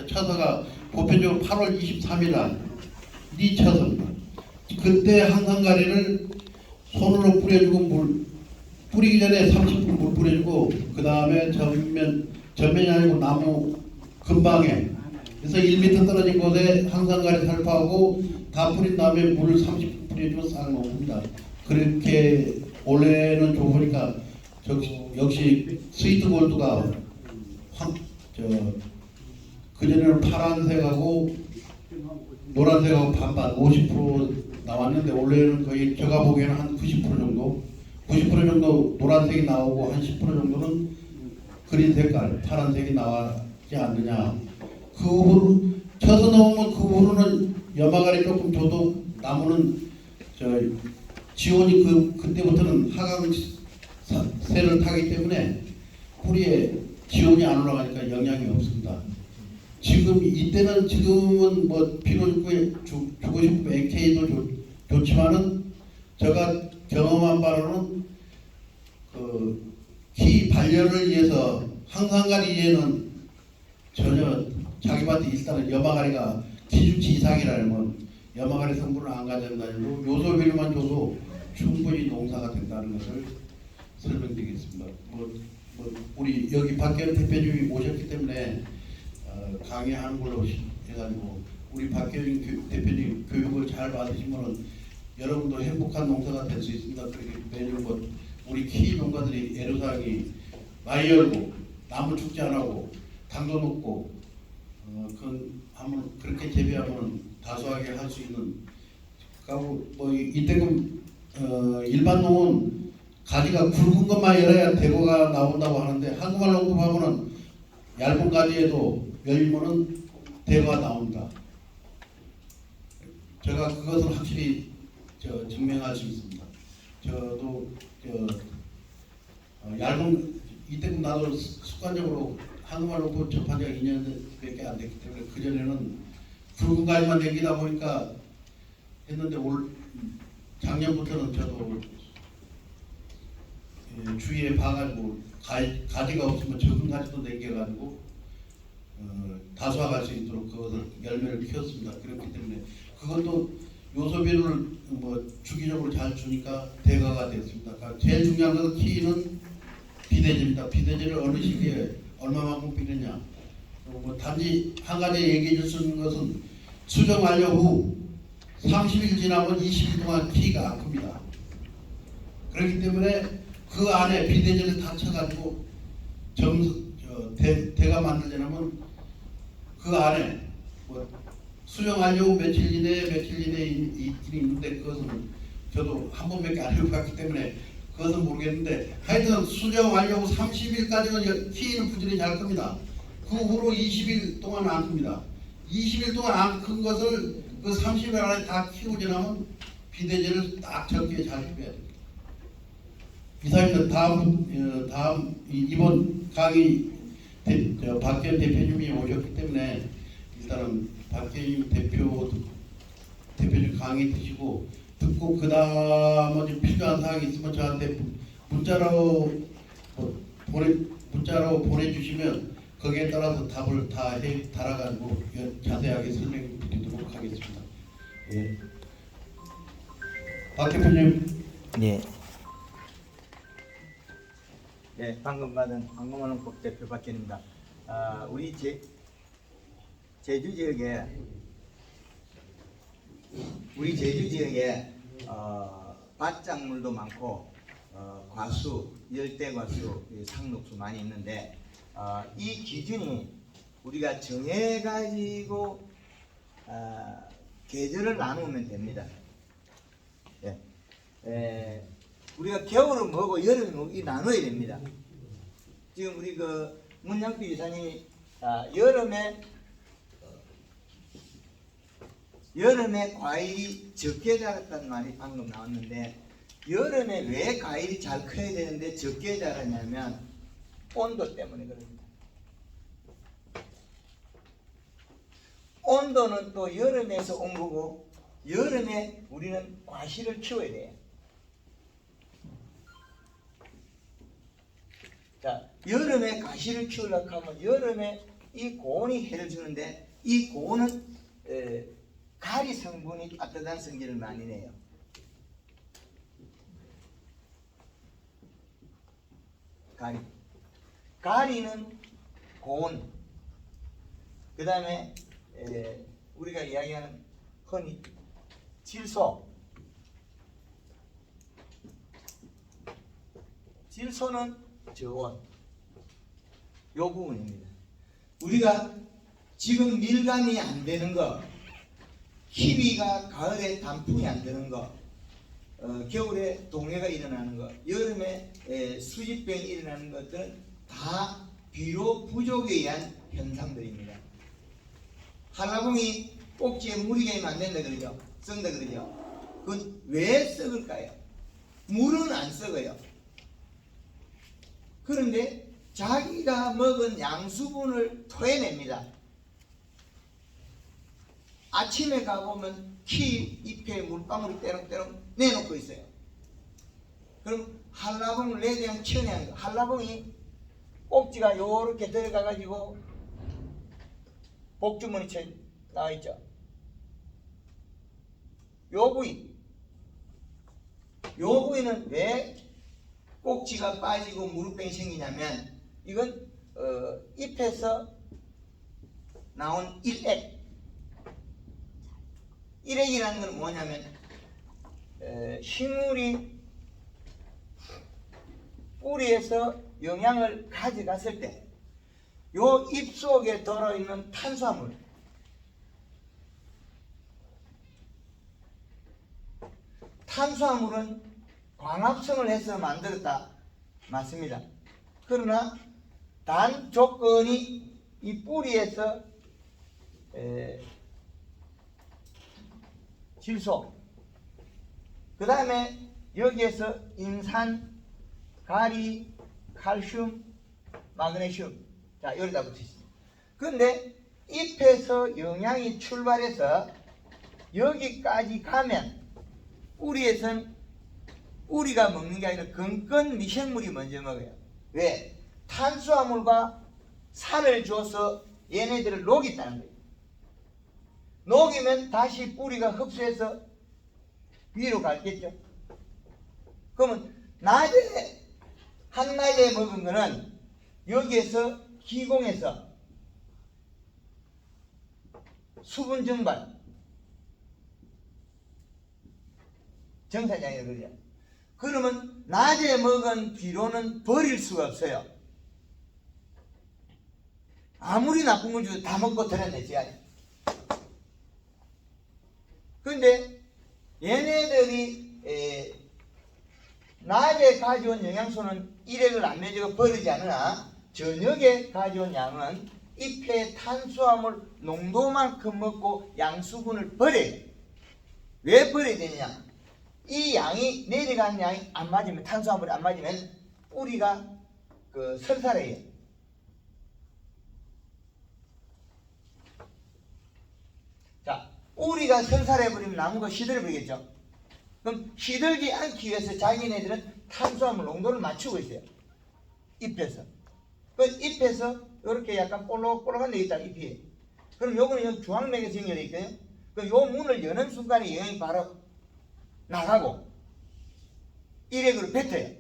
처서가 보편적으로 8월 23일 날 이 처서입니다. 그때 항산가리를 손으로 뿌려주고 물 뿌리기 전에 30분 물 뿌려주고 그 다음에 전면이 아니고 나무 근방에 그래서 1m 떨어진 곳에 항산가리 살포하고 다 뿌린 다음에 물 30분 뿌려주고 싹 놓습니다. 그렇게 원래는 좋으니까 역시 스위트 골드가 그전에는 파란색하고 노란색하고 반반 50% 나왔는데 원래는 거의 제가 보기에는 한 90% 정도 90% 정도 노란색이 나오고 한 10% 정도는 그린 색깔 파란색이 나왔지 않느냐. 그 후로 쳐서 넣으면 그 후로는 염화가리 조금 줘도 나무는 지온이 그때부터는 하강세를 타기 때문에 뿌리에 지온이 안 올라가니까 영향이 없습니다. 지금은 뭐 피노주구에 주고 싶고 AK도 좋지만은 제가 경험한 바로는 키 발열을 위해서 항산가리에는 전혀 자기 밭에 일단은 염화가리가 기준치 이상이라면 염화가리 성분을 안 가져간다는 요소비료만 줘도 충분히 농사가 된다는 것을 설명드리겠습니다. 우리 여기 박계현 대표님이 오셨기 때문에 강의하는 걸로 해가지고 우리 박계현 대표님 교육을 잘 받으시면 여러분도 행복한 농사가 될 수 있습니다. 그렇게 매년 우리 키 농가들이 애로사항이 많이 열고 나무 축제 안 하고 당도 높고 그렇게 재배하면 다소하게 할 수 있는 이때금 일반 농은 가지가 굵은 것만 열어야 대고가 나온다고 하는데 한국말 농법하고는 얇은 가지에도 열리면은 대고가 나옵니다. 제가 그것을 확실히 증명할 수 있습니다. 저도 얇은 이때금 나도 습관적으로 한국말 농법 접한 지가 2년밖에 안 됐기 때문에 그전에는 굵은 가지만 당기다 보니까 했는데 작년부터는 저도 주위에 봐가지고 가지가 없으면 적은 가지도 당겨가지고 다소화할 수 있도록 그것을 열매를 키웠습니다. 그렇기 때문에 그것도 요소비료를 주기적으로 잘 주니까 대가가 됐습니다. 그러니까 제일 중요한 것은 키는 비대지입니다. 비대지를 어느 시기에 얼마만큼 비느냐. 단지 한 가지 얘기해 줄 수 있는 것은 수정 완료 후 30일 지나면 20일 동안 키가 안 큽니다. 그렇기 때문에 그 안에 비대지를 다 쳐가지고 대가 만들려면 그 안에 수정 완료 후 며칠 이내에 있긴 있는데 그것은 저도 한 번밖에 안 해봤기 때문에 그것은 모르겠는데 하여튼 수정 완료 후 30일까지는 키는 부지런히 잘 겁니다. 그 후로 20일 동안 안 큽니다. 20일 동안 안 큰 것을 그 30일 안에 다 키우고 지나면 비대지를 딱 적게 잘 해줘야 됩니다. 이상입니다. 다음 이번 강의 박계현 대표님이 오셨기 때문에 일단은 박계현 대표님 강의 듣고 그 다음에 필요한 사항이 있으면 저한테 문자로 보내주시면 거기에 따라서 답을 다 달아가지고 자세하게 설명드리도록 하겠습니다. 예. 박 대표님. 네. 네, 방금 받은 황금원농법 대표 박현입니다. 우리 제주 지역에 밭작물도 많고 과수, 열대 과수, 상록수 많이 있는데 이 기준이 우리가 정해가지고 계절을 나누면 됩니다. 예. 우리가 겨울은 뭐고 여름은 뭐고 나눠야 됩니다. 지금 우리 문양필 이사님이 여름에 과일이 적게 자랐다는 말이 방금 나왔는데 여름에 왜 과일이 잘 커야 되는데 적게 자라냐면 온도 때문에 그럽니다. 온도는 또 여름에서 온 거고 여름에 우리는 과실을 키워야 돼요. 자, 여름에 과실을 키우려고 하면 여름에 이 고온이 해를 주는데 이 고온은 가리 성분이 따뜻한 성질을 많이 내요. 가리는 고온, 그 다음에 우리가 이야기하는 흔히 질소는 저온, 요 부분입니다. 우리가 지금 밀감이 안 되는 거, 키위가 가을에 단풍이 안 되는 거, 겨울에 동해가 일어나는 것, 여름에 수질병이 일어나는 것들은 다 비료 부족에 의한 현상들입니다. 한라봉이 꼭지에 물이 개면 안 된다 그러죠. 썩는다 그러죠. 그건 왜 썩을까요? 물은 안 썩어요. 그런데 자기가 먹은 양수분을 토해냅니다. 아침에 가보면 키 잎에 물방울이 때렁때렁 내놓고 있어요. 그럼 한라봉을 내에 대한 키워내는 거. 한라봉이 꼭지가 요렇게 들어가 가지고 복주머니처럼 나와 있죠. 요 부위는 왜 꼭지가 빠지고 무릎병이 생기냐면 이건 잎에서 나온 일액이라는 건 뭐냐면 식물이 뿌리에서 영양을 가져갔을 때 요 잎 속에 들어있는 탄수화물은 광합성을 해서 만들었다 맞습니다. 그러나 단 조건이 이 뿌리에서 질소, 그 다음에 여기에서 인산, 가리, 칼슘, 마그네슘, 자 여기다 붙어 있습니다. 그런데 잎에서 영양이 출발해서 여기까지 가면 뿌리에선 우리가 먹는 게 아니라 근권 미생물이 먼저 먹어요. 왜? 탄수화물과 살을 줘서 얘네들을 녹였다는 거예요. 녹이면 다시 뿌리가 흡수해서 위로 갔겠죠. 그러면 한낮에 먹은 거는 여기에서 기공해서 수분 증발, 정사장이라고 그러죠. 그러면 낮에 먹은 비료는 버릴 수가 없어요. 아무리 나쁜 걸 줘도 다 먹고 드러내지 않아요. 그런데 얘네들이 낮에 가져온 영양소는 일액을 안 내주고 버리지 않으나 저녁에 가져온 양은 잎의 탄수화물 농도만큼 먹고 양수분을 버려요. 왜 버려야 되느냐? 이 양이 내려가는 양이 안 맞으면, 탄수화물이 안 맞으면 뿌리가 설사해요. 자, 뿌리가 설사해버리면 나무가 시들어버리겠죠. 그럼 시들지 않기 위해서 자기네들은 탄수화물 농도를 맞추고 있어요. 잎에서. 그 잎에서 이렇게 약간 볼록볼록한 데 있다, 잎이. 그럼 요거는 중앙맥에서 연결되어 있거든요. 그럼 요 문을 여는 순간에 영양이 바로 나가고 일액으로 뱉어요.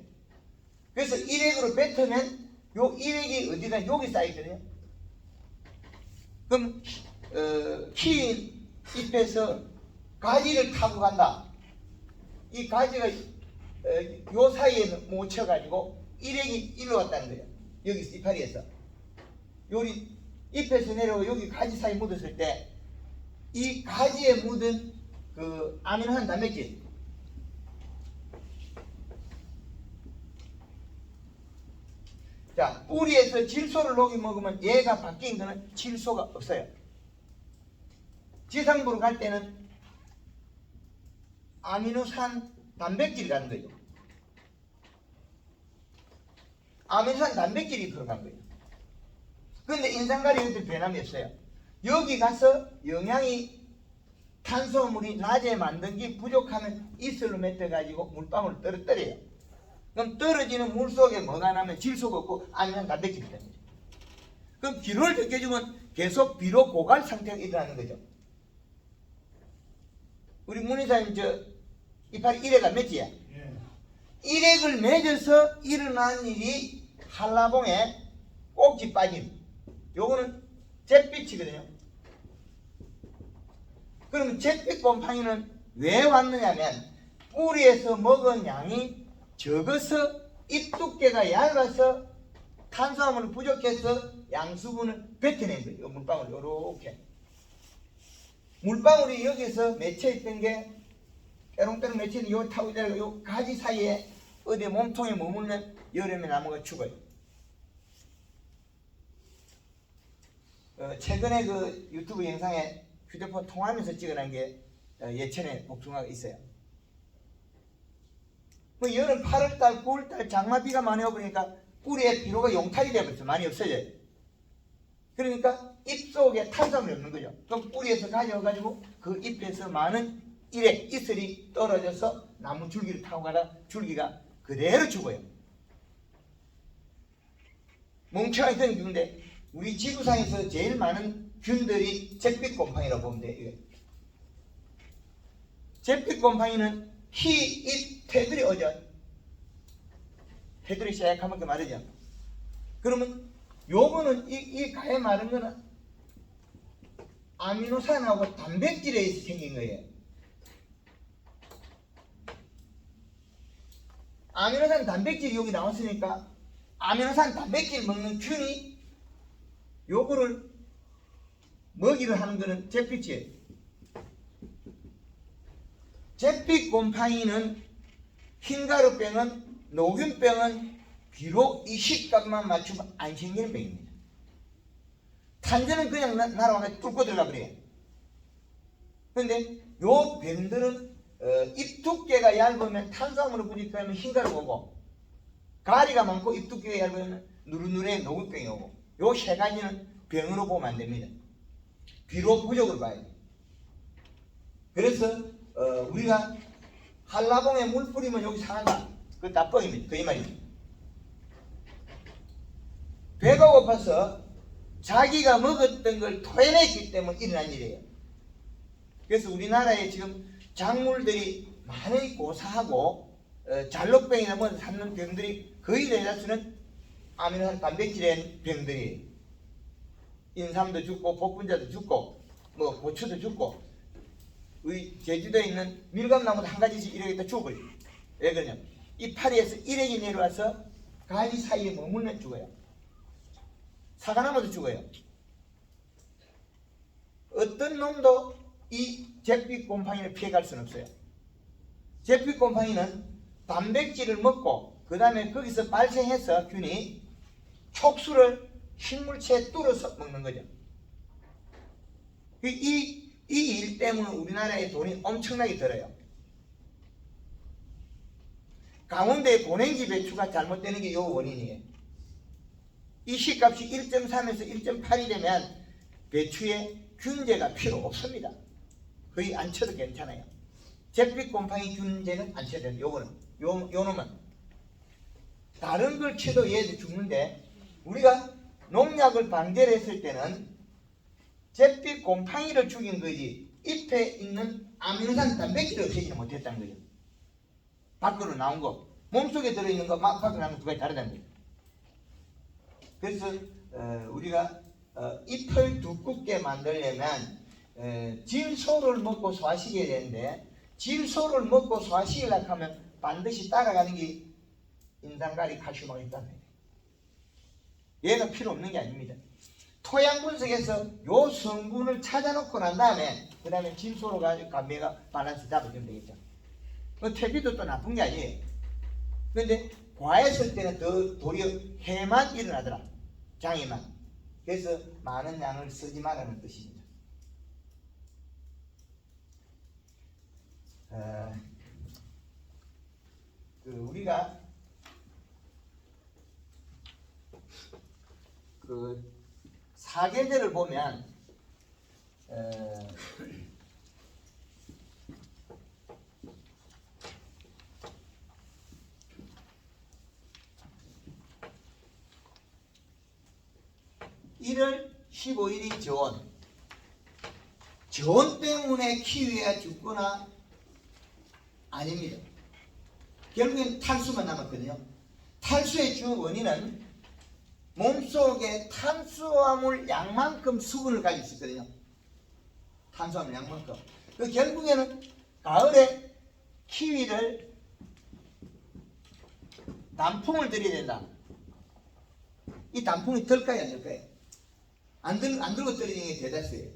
그래서 일액으로 뱉으면 요 일액이 어디다 여기 쌓이거든요. 그럼 키 잎에서 가지를 타고 간다. 이 가지가 요 사이에 묻혀가지고 일액이 일로 왔다는 거예요. 여기 이파리에서 요리 잎에서 내려오고 여기 가지 사이 묻었을 때 이 가지에 묻은 그 아미노산 단백질, 자, 뿌리에서 질소를 녹여 먹으면 얘가 바뀐 거는 질소가 없어요. 지상부로 갈 때는 아미노산 단백질이 가는 거예요. 아미노산 단백질이 들어간 거예요. 그런데 인산가리 이것들 변함이 없어요. 여기 가서 영양이 탄수화물이 낮에 만든 게 부족하면 이슬로 맺혀가지고 물방울을 떨어뜨려요. 그럼 떨어지는 물 속에 뭐가 나면 질소가 없고 아미노산 단백질이 됩니다. 그럼 비료를 적게주면 계속 비료 고갈 상태가 일어나는 거죠. 우리 문의사님 저 이파리 1회가 몇지야? 예. 1핵을 맺어서 일어난 일이 한라봉에 꼭지 빠짐. 요거는 잿빛이거든요. 그러면 잿빛 곰팡이는 왜 왔느냐면 뿌리에서 먹은 양이 적어서 잎 두께가 얇아서 탄수화물이 부족해서 양수분을 뱉어낸 거예요. 요 물방울 요렇게. 물방울이 여기서 맺혀있던 게 빼롱빼롱 맺혀있는 요 타고 내려가 요 가지 사이에 어디 몸통에 머물면 여름에 나무가 죽어요. 최근에 그 유튜브 영상에 휴대폰 통화하면서 찍어낸 게 예천에 복숭아가 있어요. 뭐 여름 8월달, 9월달 장마비가 많이 오니까 뿌리에 비료가 용탈이 되어버렸어요. 많이 없어져요. 그러니까 잎 속에 탄수화물이 없는 거죠. 그럼 뿌리에서 가져와가지고 그 잎에서 많은 일액, 이슬이 떨어져서 나무 줄기를 타고 가다 줄기가 그대로 죽어요. 멍청하게 균인데 우리 지구상에서 제일 많은 균들이 잿빛곰팡이라고 보면 돼요. 잿빛곰팡이는 희, 잎, 테두리 어져. 테두리 새카맣게 마르죠. 그러면 요거는 이 가에 마른 거는 아미노산하고 단백질에 의해서 생긴 거예요. 아미노산 단백질이 여기 나왔으니까 아미노산 단백질 먹는 균이 요거를 먹이를 하는 거는 잿빛이에요. 잿빛 곰팡이는 흰가루병은 녹균병은 비록 이 식값만 맞추면 안 생기는 병입니다. 탄저는 그냥 날아와서 뚫고 들어가 버려요. 그런데 요 병들은 잎 두께가 얇으면 탄수화물을 부족하면 흰가루 오고 가리가 많고 잎 두께가 얇으면 누르누르해 녹균병이 오고 요 세 가지는 병으로 보면 안 됩니다. 비료 부족을 봐야 돼요. 그래서 우리가 한라봉에 물 뿌리면 여기 상한다. 그건 다 뻥입니다. 그 이 말입니다. 배가 고파서 자기가 먹었던 걸 토해냈기 때문에 일어난 일이에요. 그래서 우리나라에 지금 작물들이 많이 고사하고 잘록병이나 뭐 삼는 병들이 거의 대다수는 아미노산 단백질의 병들이에요. 인삼도 죽고 복분자도 죽고 뭐 고추도 죽고 우리 제주도에 있는 밀감나무도 한 가지씩 이렇게 죽어요. 왜 그러냐? 이파리에서 일액이 내려와서 가지 사이에 머물면 죽어요. 사과나무도 죽어요. 어떤 놈도 이 잿빛곰팡이를 피해갈 수는 없어요. 잿빛곰팡이는 단백질을 먹고 그 다음에 거기서 발생해서 균이 촉수를 식물체에 뚫어서 먹는 거죠. 이 일 때문에 우리나라의 돈이 엄청나게 들어요. 강원도의 고랭지 배추가 잘못되는 게 이 원인이에요. 이 시값이 1.3에서 1.8이 되면 배추에 균제가 필요 없습니다. 거의 안 쳐도 괜찮아요. 잿빛곰팡이 균제는 안 쳐도 돼요. 요거는 요 놈은 다른 걸 쳐도 얘도 죽는데 우리가 농약을 방제를 했을 때는 잿빛곰팡이를 죽인 거지 잎에 있는 아미노산 단백질을 없애지는 못했다는 거예요. 밖으로 나온 거, 몸속에 들어있는 거 막 밖으로 나온 거 두 가지 다르다는 거예요. 그래서 우리가 잎을 두껍게 만들려면 질소를 먹고 소화시켜야 되는데 질소를 먹고 소화시키려고 하면 반드시 따라가는 게 인산가리 칼슘하고 있다는 거예요. 얘가 필요 없는 게 아닙니다. 토양 분석에서 요 성분을 찾아놓고 난 다음에 그 다음에 질소로 가지고 감매가 밸런스 잡아주면 되겠죠. 퇴비도 또 나쁜 게 아니에요. 그런데 과했을 때는 더 도리어 해만 일어나더라. 장애만. 그래서 많은 양을 쓰지 말라는 뜻입니다. 우리가 그 사계절을 보면 15일이 저온. 저온 때문에 키위가 죽거나 아닙니다. 결국엔 탈수만 남았거든요. 탈수의 주 원인은 몸속에 탄수화물 양만큼 수분을 가지고 있거든요. 탄수화물 양만큼. 그 결국에는 가을에 키위를 단풍을 들여야 된다. 이 단풍이 들까요, 안 들까요? 안 들고 떨어지는 게 대다수예요.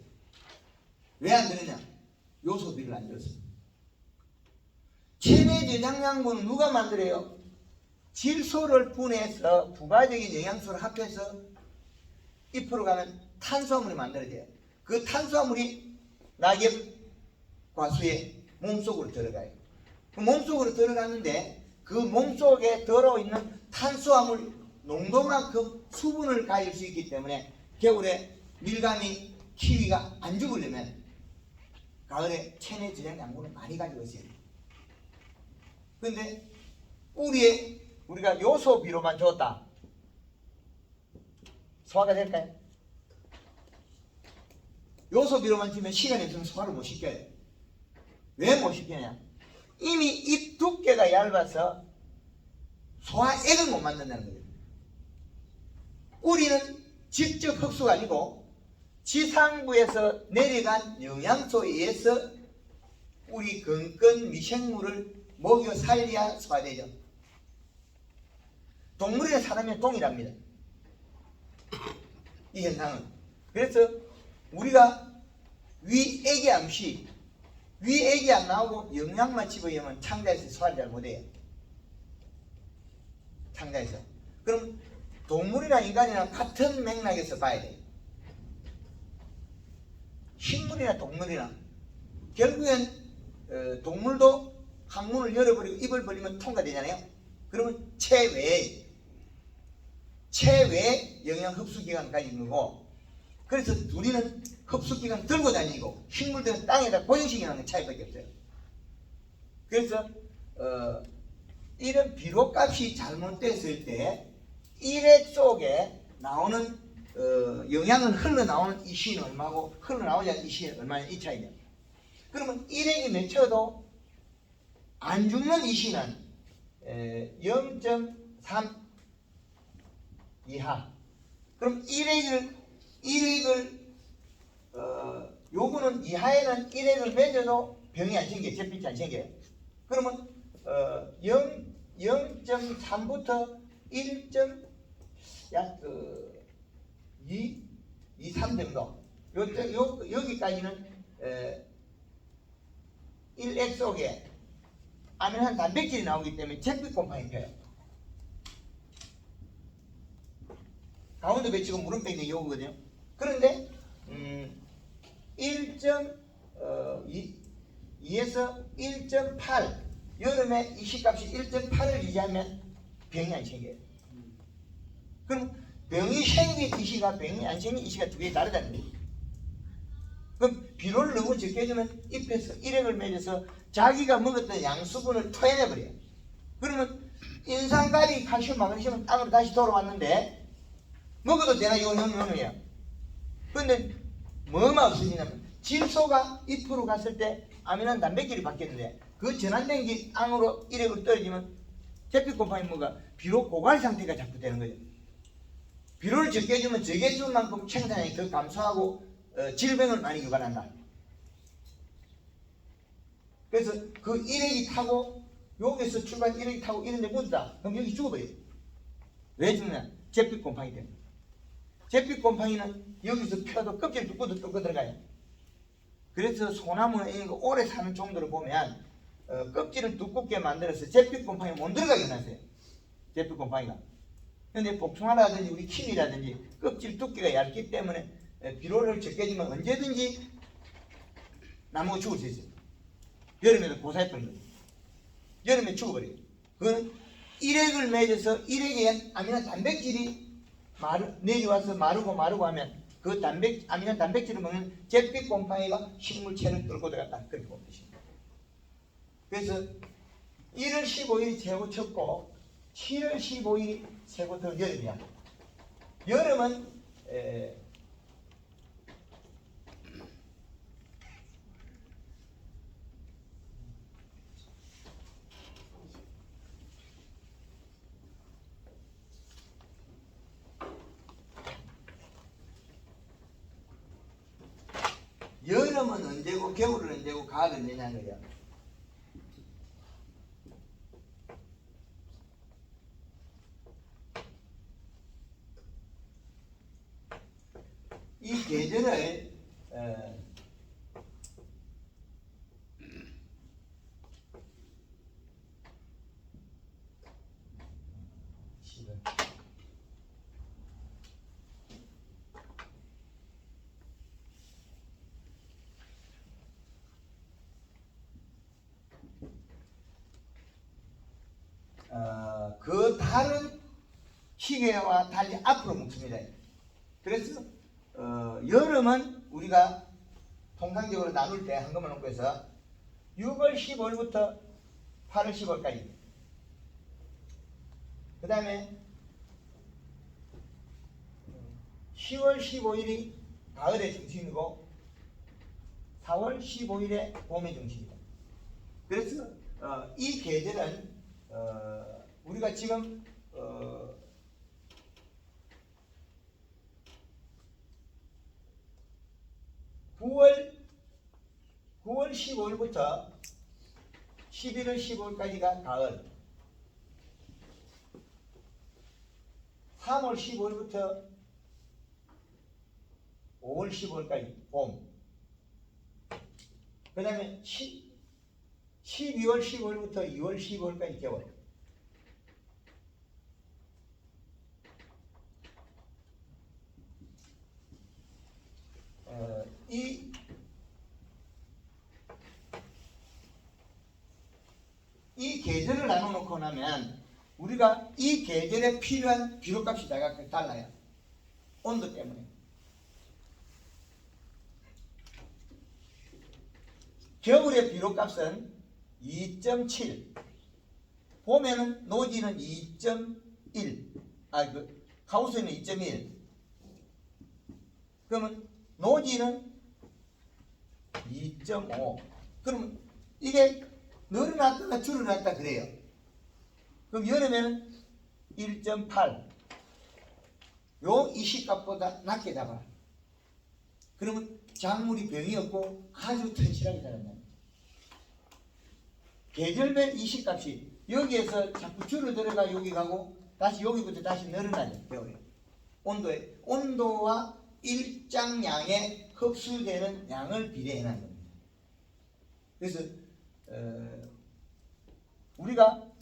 왜 안 들으냐? 요소비를 안 들었어. 체내 저장양분은 누가 만들어요? 질소를 분해해서 부가적인 영양소를 합해서 잎으로 가면 탄수화물이 만들어져요. 그 탄수화물이 낙엽 과수의 몸속으로 들어가요. 그 몸속으로 들어가는데 그 몸속에 들어있는 탄수화물 농도만큼 수분을 가질 수 있기 때문에 겨울에 밀감이 키위가 안 죽으려면 가을에 체내 저장 양분을 많이 가지고 있어요. 그런데 우리가 요소비로만 줬다. 소화가 될까요? 요소비로만 주면 시간이 없으면 소화를 못 시켜요. 왜 못 시키냐? 이미 잎 두께가 얇아서 소화액을 못 만든다는 거예요. 우리는 직접 흡수가 아니고 지상부에서 내려간 영양소에 의해서 우리 건건 미생물을 먹여 살려야 소화되죠. 동물이나 사람이 동일합니다. 이 현상은. 그래서 우리가 위액이 암시, 위액이 안 나오고 영양만 집어넣으면 창자에서 소화를 잘 못해요. 창자에서. 그럼 동물이나 인간이나 같은 맥락에서 봐야 돼요. 식물이나 동물이나 결국엔 동물도 항문을 열어버리고 입을 벌리면 통과되잖아요. 그러면 체외에 영양 흡수기관까지 있는 거고, 그래서 우리는 흡수기관 들고 다니고 식물들은 땅에다 고정시키는 차이밖에 없어요. 그래서 이런 비료값이 잘못됐을 때 일액 속에 나오는 영양을 흘러나오는 이시는 얼마고 흘러나오지 않는 이시는 얼마냐, 이 차이냐. 그러면 일액이 맺혀도 안 죽는 이시는 0.3 이하. 그럼 요거는 이하에는 일액을 맺어도 병이 안 생겨요. 잿빛이 안 생겨요. 그러면 0.3부터 2, 3 정도. 여기까지는 일액 속에 아미노산 단백질이 나오기 때문에 잿빛 곰팡이 펴요. 강원도 배치고 무름병이 요거거든요. 그런데 1.2에서 1.8 여름에 이시값이 1.8을 유지하면 병이 안 생겨요. 그럼 병이 생긴 이시가 병이 안 생긴 이시가 두 개 다르다는 거예요. 그럼 비료를 너무 적게 해주면 잎에서 일액을 맺어서 자기가 먹었던 양수분을 토해내버려요. 그러면 인산가리, 칼슘, 마그네슘은 땅으로 다시 돌아왔는데 먹어도 되나? 이건 영양이에요. 그런데 뭐만 없어지냐면 질소가 잎으로 갔을 때 아미노산 단백질이 바뀌었는데 그 전환된 게 땅으로 일액으로 떨어지면 잿빛 곰팡이 뭐가 비료 고갈 상태가 자꾸 되는 거죠. 비료를 적게 주면 적게 준 만큼 생산량이 더 감소하고 질병을 많이 유발한다. 그래서 그 일액이 타고 여기서 출발 일액이 타고 이런 데 묻다. 그럼 여기 죽어버려요. 왜 죽냐? 잿빛 곰팡이 때문에. 잿빛 곰팡이는 여기서 펴도 껍질 뚫고도 뚫고 들어가요. 그래서 소나무나 이런 거 오래 사는 종들을 보면 껍질을 두껍게 만들어서 잿빛 곰팡이 못 들어가게 해놨어요. 잿빛 곰팡이가. 근데 복숭아라든지 우리 키위라든지 껍질 두께가 얇기 때문에 비료를 적게 주면 언제든지 나무가 죽을 수 있어요. 여름에도 고사해버린 거예요. 여름에 죽어버려요. 그건 일액을 맺어서 일액에 아미노 단백질이 내려와서 마르고 하면 그 아미노 단백질을 먹는 잿빛 곰팡이가 식물체를 뚫고 들어갔다. 그렇게 보면 되십니다. 그래서 1월 15일이 최고 춥고 7월 15일이 최고 더 여름이야. 여름은 여름은 언제고 겨울은 언제고 가을은 언제냐는 거예요. 이 계절을 그 다른 시계와 달리 앞으로 묶습니다. 그래서 여름은 우리가 통상적으로 나눌 때 한꺼번에 놓고 해서 6월 15일부터 8월 15일까지, 그 다음에 10월 15일이 가을의 중심이고 4월 15일에 봄의 중심이다. 그래서 이 계절은 우리가 지금 9월 15일부터 11월 15일까지가 가을, 3월 15일부터 5월 15일까지 봄, 그 다음에 12월 15일부터 2월 15일까지 겨울, 이 계절을 나눠놓고 나면 우리가 이 계절에 필요한 비료값이 다 달라요. 온도 때문에. 겨울의 비료값은 2.7, 봄에는 노지는 2.1, 하우스는 2.1, 그러면 노지는 2.5. 그럼 이게 늘어났다가 줄어났다 그래요. 그럼 여름에는 1.8. 요 이시값보다 낮게 잡아. 그러면 작물이 병이 없고 아주 튼실하게 자란다. 계절별 이시값이 여기에서 자꾸 줄어들어가 여기 가고 다시 여기부터 다시 늘어나죠. 겨울에. 온도와 일장량에 흡수되는 양을 비례해 놨는 겁니다. 그래서 우리가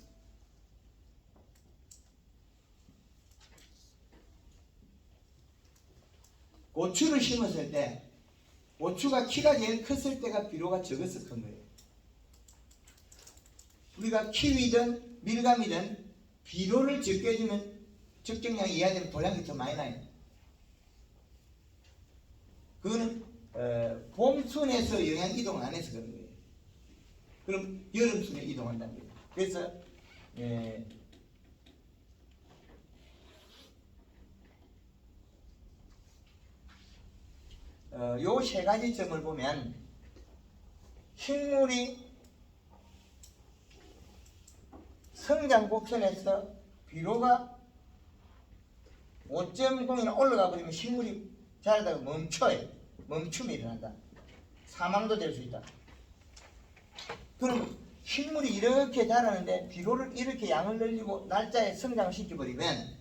고추를 심었을 때 고추가 키가 제일 컸을 때가 비료가 적어서 큰 거예요. 우리가 키위든 밀감이든 비료를 적게 주면 적정량 이하야 되면 도량이 더 많이 나요. 그거는 봄순에서 영양 이동을 안 해서 그런 거예요. 그럼 여름순에 이동한다는 거예요. 그래서 요 세 가지 점을 보면 식물이 성장 곡선에서 비료가 5.0이나 올라가 버리면 식물이 자라다가 멈춰요. 멈춤이 일어난다. 사망도 될 수 있다. 그럼 식물이 이렇게 자라는데 비료를 이렇게 양을 늘리고 날짜에 성장을 시켜버리면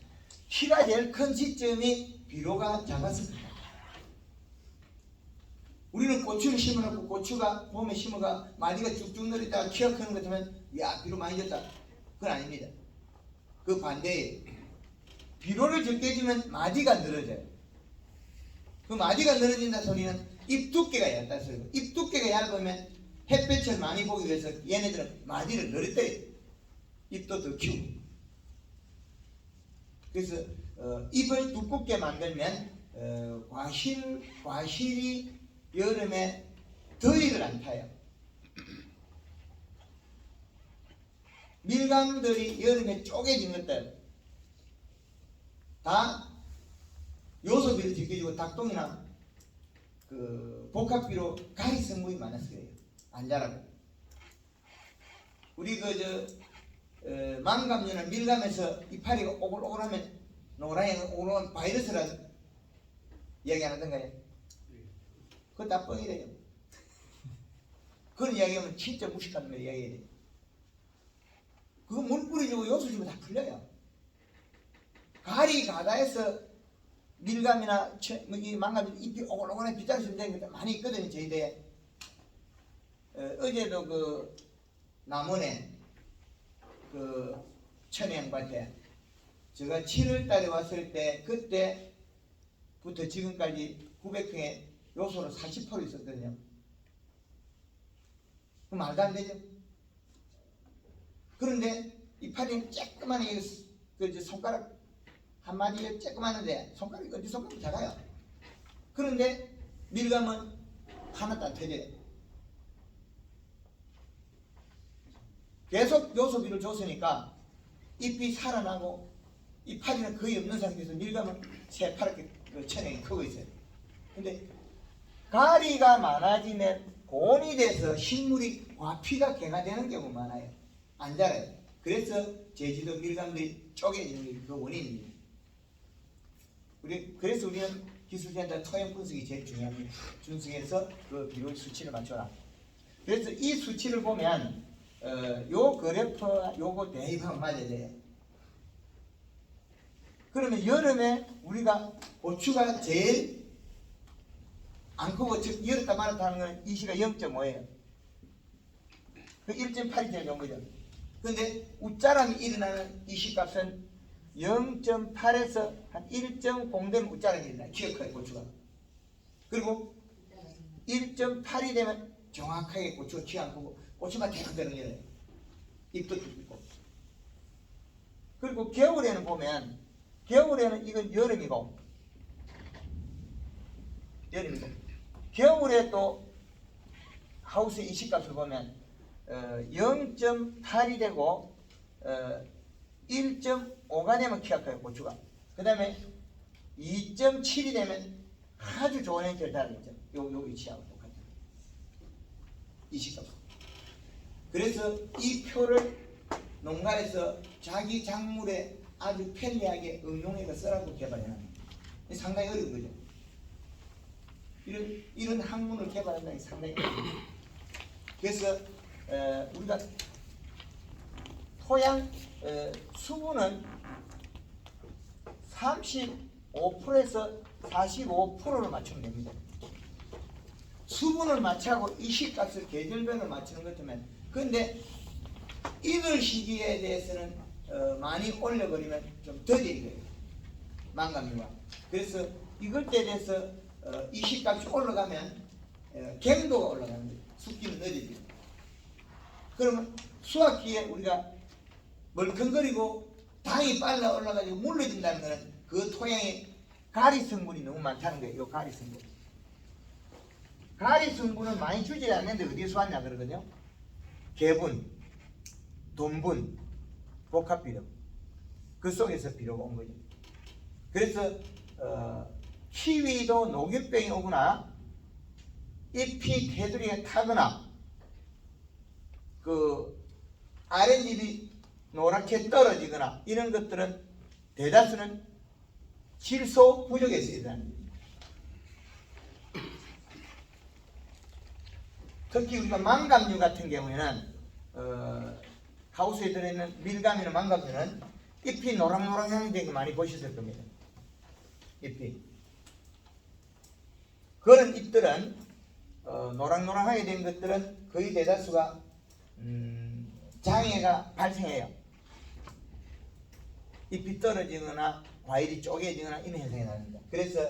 키가 제일 큰 시점이 비료가 작았습니다. 우리는 고추를 심어놓고 고추가 봄에 심어가 마디가 쭉쭉 늘었다가 키가 크는 것 같으면 야 비료 많이 줬다. 그건 아닙니다. 그 반대에 비료를 적게 주면 마디가 늘어져요. 그 마디가 늘어진다는 소리는 잎 두께가 얇다는 소리고, 잎 두께가 얇으면 햇볕을 많이 보기 위해서 얘네들은 마디를 늘었대요. 잎도 더 키우고. 그래서 잎을 두껍게 만들면 과실이 여름에 더위를 안 타요. 밀감들이 여름에 쪼개진 것들 다 요소비로 제껴지고 닭똥이나 그 복합비로 가위 성분이 많아서 그래요. 안 자라고. 우리 망감류나 밀감에서 이파리가 오글오글하면 노란이 오글오글한 바이러스라는 이야기 안 하던가요? 그거 다 뻥이래요. 그런 이야기하면 진짜 무식한 말 이야기해야 돼. 그거 물 뿌려주고 요소 주면 다 풀려요. 가리 가다해서 밀감이나 이 망감 잎이 오글오글하게 빗자루 쓰면 되는 것도 많이 있거든요. 저희대 어제도 그 남원에 그 천혜양밭에 제가 7월달에 왔을 때 그때부터 지금까지 900평에 요소를 40% 있었거든요. 그 말도 안 되죠. 그런데 이 파리는 쬐끄만해. 그 손가락 한 마디에 쬐끄만한데 손가락이 어디 손가락이 작아요. 그런데 밀감은 하나도 안 터져요. 계속 요소비를 줬으니까 잎이 살아나고 이 파리는 거의 없는 상태에서 밀감은 새파랗게 천행이 크고 있어요. 근데 가리가 많아지면 곤이 돼서 식물이 과피가 개가되는 경우 많아요. 안 자라요. 그래서 제주도 밀감들이 쪼개지는 게 그 원인입니다. 그래서 우리는 기술센터 토양 분석이 제일 중요합니다. 준수해서 그 비율 수치를 맞춰라. 그래서 이 수치를 보면 요 그래프와 요거 대입하면 맞아야 돼요. 그러면 여름에 우리가 고추가 제일 안 크고 즉 열었다 말았다 하는 건 이 시가 0.5예요. 그 1.8이 제일 좋은 거죠. 근데 웃자람이 일어나는 이 시값은 0.8에서 한 1.0 되면 웃자람이 일어나요. 기억해요, 고추가. 그리고 1.8이 되면 정확하게 고추가 키 안 크고 고추가 대강 되는 거예요. 잎도 깊고. 그리고 겨울에는 보면 겨울에는 이건 여름이고 겨울에 또 하우스의 이식값을 보면 0.8이 되고 1.5가 되면 키가 커요, 고추가. 그 다음에 2.7이 되면 아주 좋은 형태를 달아냈죠. 요 위치하고 똑같아요. 이식값. 그래서 이 표를 농가에서 자기 작물에 아주 편리하게 응용해서 쓰라고 개발해놨습니다. 상당히 어려운 거죠. 이런 학문을 개발한다는 게 상당히 어려워요. 그래서 우리가 토양 수분은 35%에서 45%를 맞추면 됩니다. 수분을 맞추고 이식값을 계절별로 맞추는 것 같으면 근데 이들 시기에 대해서는 많이 올려버리면 좀 더딜 거예요. 망감류가. 그래서 이걸 때 대해서 이식값이 올라가면 갱도가 올라가는 거예요. 숫기는 늦어지죠. 그러면 수확기에 우리가 멀컹거리고 당이 빨라 올라가지고 물러진다는 것은 그 토양에 가리 성분이 너무 많다는 거예요. 이 가리 성분. 가리 성분은 많이 주지 않는데 어디서 왔냐 그러거든요. 개분, 돈분, 복합비료 그 속에서 비료가 온 거죠. 그래서 키위도 녹균병이 오거나 잎이 테두리에 타거나 그 아랫잎이 노랗게 떨어지거나 이런 것들은 대다수는 질소 부족에서 일어납니다. 특히 우리가 망감류 같은 경우에는 하우스에 들어있는 밀감이나 망감류는 잎이 노랑노랑하게 된 거 많이 보셨을 겁니다. 잎이 그런 잎들은 노랑노랑하게 된 것들은 거의 대다수가 장애가 발생해요. 잎이 떨어지거나 과일이 쪼개지거나 이런 현상이 나옵니다. 그래서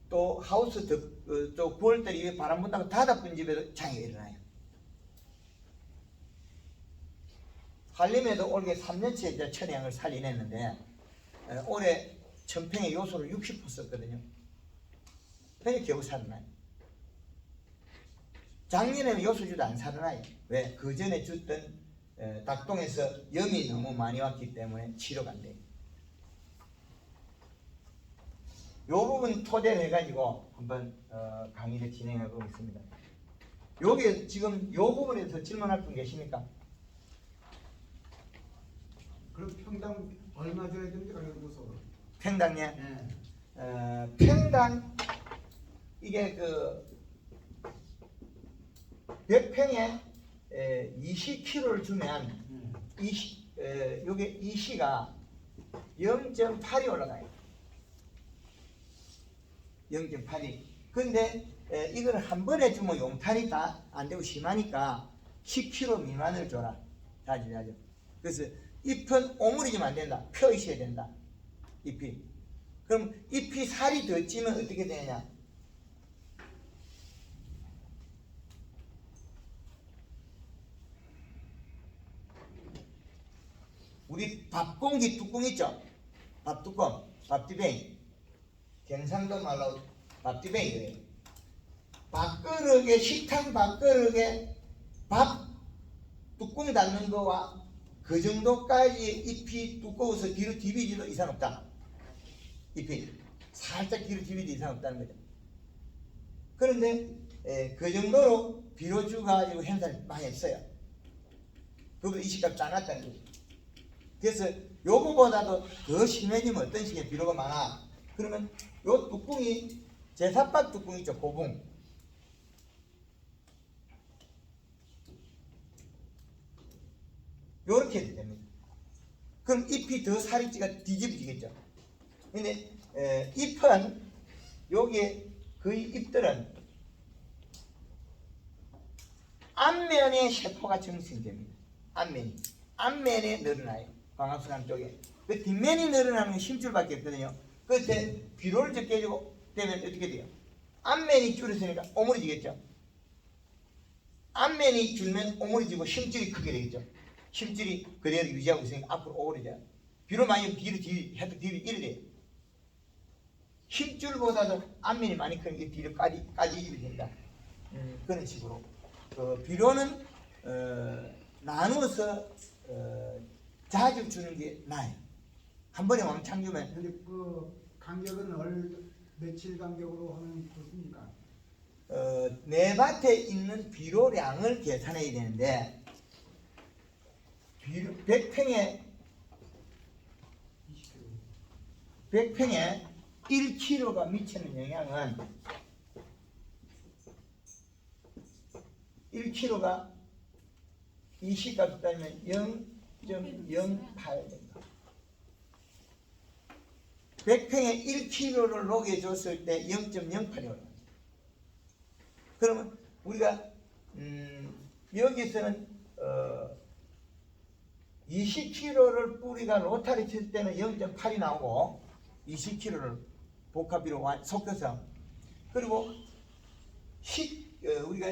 또 하우스 또 9월달에 바람 분다고 닫아픈 집에도 장애가 일어나요. 한림에도 올해 3년째 이제 천혜향을 살려냈는데 올해 천평에 요소를 60% 썼거든요. 그게 겨우 살아나요. 작년에는 요소주도 안 살아나요. 왜? 그 전에 줬던 닭동에서 염이 너무 많이 왔기 때문에 치료가 안 돼요. 요 부분 토대를 해가지고 한번 강의를 진행해 보겠습니다. 요게 지금 요 부분에서 질문할 분 계십니까? 그럼 평당 얼마 줘야 됩니까? 평당에? 네. 평당 이게 그 100평에 20kg를 주면 요게 이시가 0.8이 올라가요. 0.8이. 근데 이걸 한 번에 주면 용탄이 다 안 되고 심하니까 10kg 미만을 줘라. 자주. 그래서 잎은 오므리지면 안 된다. 펴 있어야 된다. 잎이. 그럼 잎이 살이 더 찌면 어떻게 되냐? 우리 밥공기 뚜껑 있죠? 밥뚜껑, 밥디뱅이. 경상도 말로 밥디뱅이 그래요. 밥그릇에, 식탁 밥그릇에 밥 뚜껑 닫는 거와 그 정도까지 잎이 두꺼워서 뒤로 디비지도 이상 없다. 잎이 살짝 뒤로 디비지 이상 없다는 거죠. 그런데 그 정도로 비료주 가지고 행사를 많이 했어요. 그보다 이식값 작았다는 거죠. 그래서 요거보다도 더 심해지면 어떤 식의 비료가 많아? 그러면 요 뚜껑이 제사밥 뚜껑 있죠, 고붕. 요렇게 해도 됩니다. 그럼 잎이 더 살이 찌가 뒤집어지겠죠. 근데 잎은 여기에 거의 잎들은 앞면에 세포가 정생됩니다. 앞면에 늘어나요. 광합성암 쪽에. 그 뒷면이 늘어나는 건 힘줄밖에 없거든요. 그때 비료를 적게 해주고 되면 어떻게 돼요? 앞면이 줄었으니까 오므려지겠죠. 앞면이 줄면 오므려지고 힘줄이 크게 되겠죠. 힘줄이 그대로 유지하고 있으니까 앞으로 오므려져요. 비료 많이 뒤로 이래 돼요. 힘줄보다도 앞면이 많이 크니까 뒤로 까지집이 된다. 그런 식으로. 비료는 나누어서 자주 주는 게 나아요. 한 번에 왕창 주면. 근데 그 간격은 며칠 간격으로 하면 좋습니까? 내 밭에 있는 비료량을 계산해야 되는데 100평에 1kg가 미치는 영향은 1kg가 이 시값 따지면 0.08 된다. 100평에 1kg를 녹여줬을 때 0.08이 올라갑니다. 그러면 우리가 여기서는 20kg를 뿌리가 로타리 칠 때는 0.8이 나오고 20kg를 복합비로 섞어서 그리고 우리가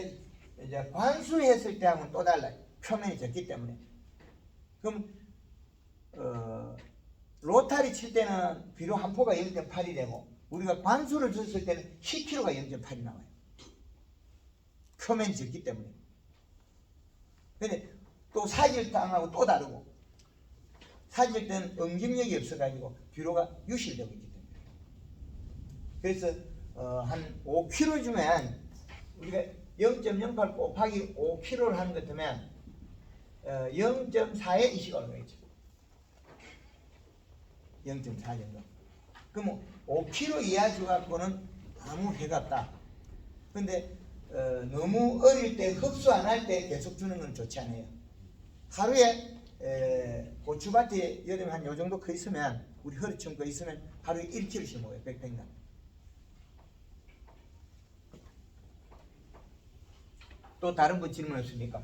이제 관수했을 때 하면 또 달라요. 표면이 적기 때문에. 그럼 로타리 칠 때는 비료 한 포가 0.8이 되고 우리가 관수를 줬을 때는 10kg가 0.8이 나와요. 표면이 적기 때문에. 근데 또 사질당하고 또 다르고 사질 때는 응집력이 없어가지고 비료가 유실되고 있기 때문에. 그래서 한 5kg 주면 우리가 0.08 곱하기 5kg를 하는 것 같으면 0.4의 이시가 올라가겠죠. 0.4 정도. 그럼 5kg 이하 줘갖고는 아무 해가 없다. 근데 너무 어릴 때 흡수 안 할 때 계속 주는 건 좋지 않아요. 하루에 고추밭에 여름에 한 요 정도 커 있으면 우리 허리춤 커 있으면 하루에 1kg씩 먹어요. 100평당. 또 다른 분 질문 없습니까?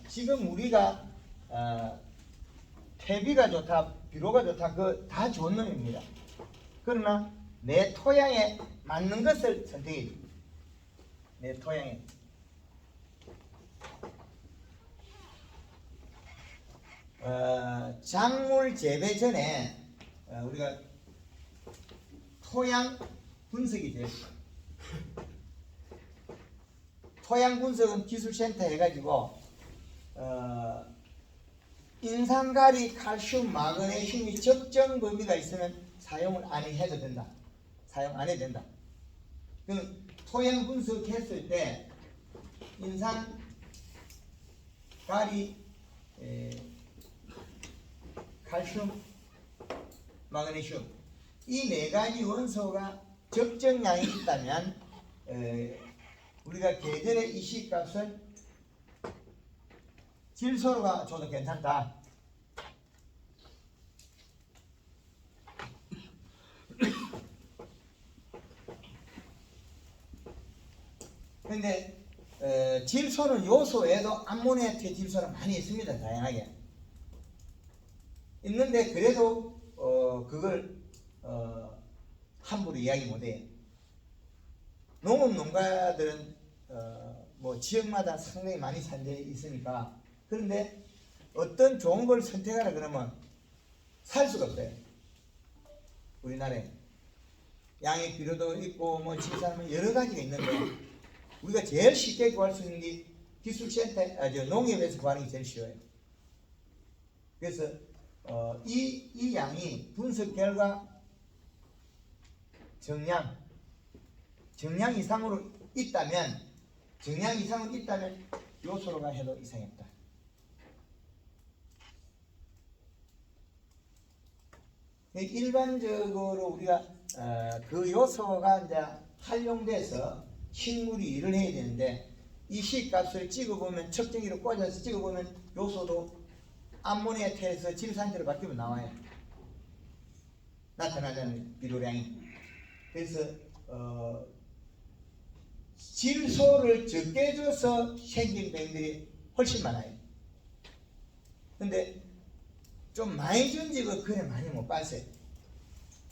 지금 우리가 퇴비가 좋다, 비료가 좋다, 그 다 좋은 놈입니다. 그러나 내 토양에 맞는 것을 선택해야 됩니다. 내 토양에. 작물 재배 전에 우리가 토양 분석이 돼요. 토양 분석은 기술센터 해가지고 인산가리, 칼슘, 마그네슘이 적정 범위가 있으면 사용을 안 해도 된다. 사용 안 해도 된다. 그럼 토양 분석했을 때 인산 가리, 칼슘, 마그네슘 이 네 가지 원소가 적정량이 있다면 우리가 계절의 이 C값은 질소가 줘도 괜찮다. 근데 질소는 요소 외에도 암모니아태 질소는 많이 있습니다. 다양하게 있는데 그래도 그걸 함부로 이야기 못해요. 농업 농가들은 뭐 지역마다 상당히 많이 산재 있으니까. 그런데 어떤 좋은 걸 선택하라 그러면 살 수가 없어요. 우리나라에 양의 비료도 있고 뭐 지산은 여러 가지가 있는데 우리가 제일 쉽게 구할 수 있는 게 기술센터, 농협에서 구하는 게 제일 쉬워요. 그래서 이 양이 분석 결과 정량 이상으로 있다면 요소로가 해도 이상이 없다. 일반적으로 우리가 그 요소가 이제 활용돼서 식물이 일을 해야 되는데 이 C값을 찍어보면 측정기로 꽂아서 찍어보면 요소도 암모니아태에서 질산지로 바뀌면 나와요. 나타나자는 비료량이. 그래서 질소를 적게 줘서 생긴 병들이 훨씬 많아요. 근데 좀 많이 준 집은 그래 많이 못 봤어요.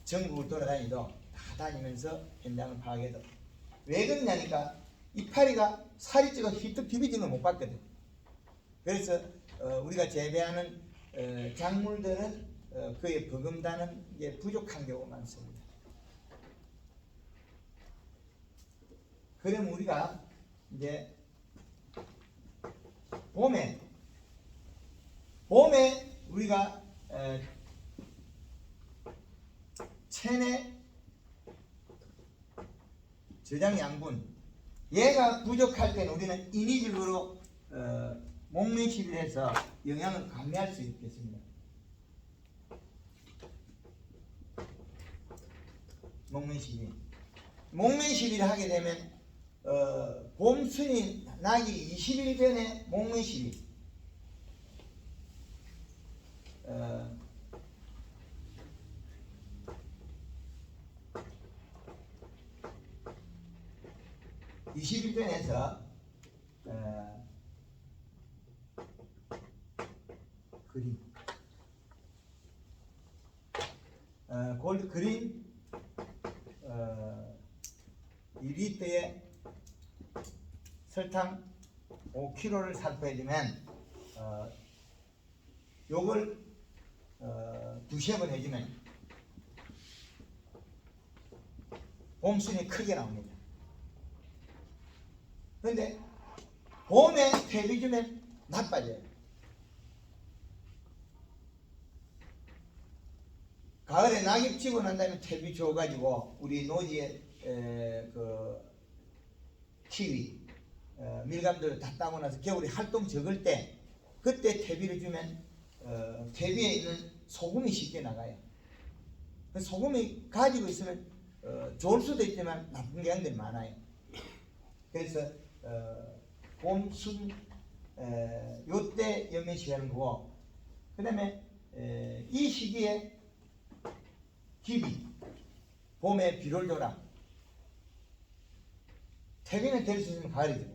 전국을 돌아다니도 다 다니면서 현장을 파악해도 왜 그러냐니까 이파리가 살이 찌고 휘뚝 비비지는 걸 못 봤거든. 그래서 우리가 재배하는 작물들은 그에 버금다는 게 부족한 경우가 많습니다. 그럼 우리가 이제 봄에 우리가 체내 저장 양분 얘가 부족할 때는 우리는 인위적으로 목매시비를 해서 영양을 감미할 수 있겠습니다. 목매시비를 하게 되면 봄순이 나기 20일 전에 목매시비 20일 전에서 그린 골드 그린 2리터에 설탕 5kg를 살포해주면 요걸 두세 번 해주면 봄순이 크게 나옵니다. 그런데 봄에 퇴비 주면 나빠져요. 가을에 낙엽 지고 난 다음에 퇴비 줘가지고 우리 노지에 그 키위 밀감들 다 따고 나서 겨울에 활동 적을 때 그때 퇴비를 주면 퇴비에 있는 소금이 쉽게 나가요. 소금이 가지고 있으면 좋을 수도 있지만 나쁜 경향들이 많아요. 그래서 봄, 순 요때 연면시 하는 거고, 그 다음에 이 시기에 기비 봄에 비를 줘라. 퇴비는 될 수 있으면 가을이죠.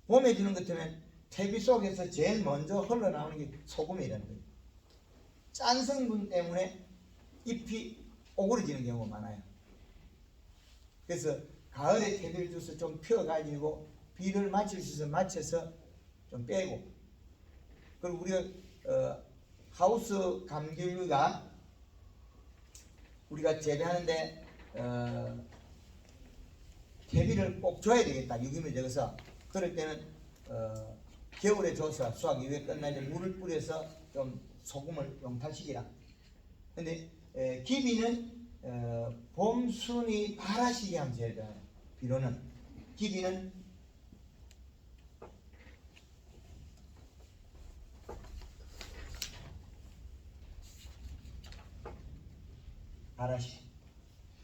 봄에 주는 것 같으면 퇴비 속에서 제일 먼저 흘러나오는 게 소금이라는 거예요. 짠 성분 때문에 잎이 오그러지는 경우가 많아요. 그래서 가을에 퇴비를 줘서 좀 펴가지고 비를 맞출 수 있어서 맞춰서 좀 빼고, 그리고 우리가 하우스 감귤류가 우리가 재배하는데 퇴비를 꼭 줘야 되겠다. 유기물 적어서 그럴 때는 겨울에 줘서 수확 이후에 끝나면 물을 뿌려서 좀 소금을 용탈시키라. 근데 기비는 봄, 순이 파라시기 하면 제일 좋아요. 비료는 기비는 가라시.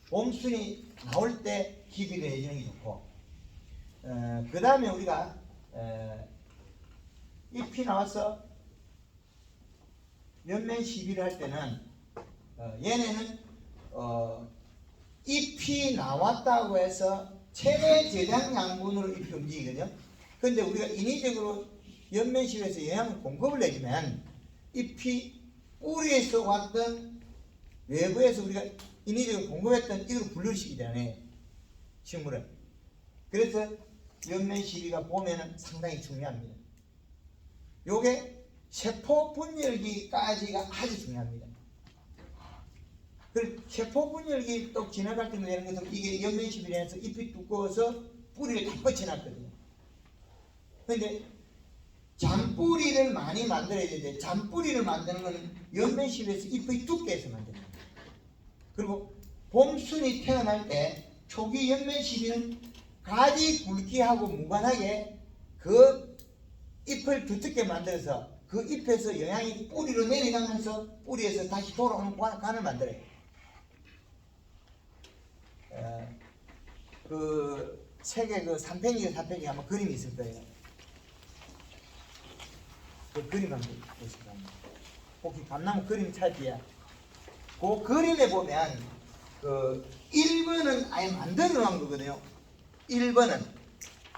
봄순이 나올 때 기비를 해주는 게 좋고, 그 다음에 우리가 잎이 나와서 연면 시비를 할 때는 얘네는 잎이 나왔다고 해서 체내 저장 양분으로 잎이 움직이거든요. 근데 우리가 인위적으로 연면 시비에서 영양을 공급을 해주면 잎이 뿌리에서 왔던 외부에서 우리가 인위적으로 공급했던 이걸 분류시키기 때문에 식물은. 그래서 연면 시비가 보면은 상당히 중요합니다. 요게 세포 분열기까지가 아주 중요합니다. 그 세포 분열기 또 지나갈 때 되는 것은 이게 연면 시비라서 잎이 두꺼워서 뿌리를 다 뻗쳐놨거든요. 근데 잔뿌리를 많이 만들어야 되는데 잔뿌리를 만드는 것은 연면 시비에서 잎이 두께해서 만듭니다. 그리고 봄순이 태어날 때 초기 연면 시비는 가지 굵기하고 무관하게 그 잎을 두텁게 만들어서 그 잎에서 영양이 뿌리로 내려가면서 뿌리에서 다시 돌아오는 관을 만들어요. 그 책에 그 3페이지, 4페이지 아마 그림이 있을 거예요. 그 그림 한번 보시기 바랍니다. 혹시 감나무 그림 찾기야. 그 그림에 보면 그 1번은 아예 만들어 놓은 거거든요. 1번은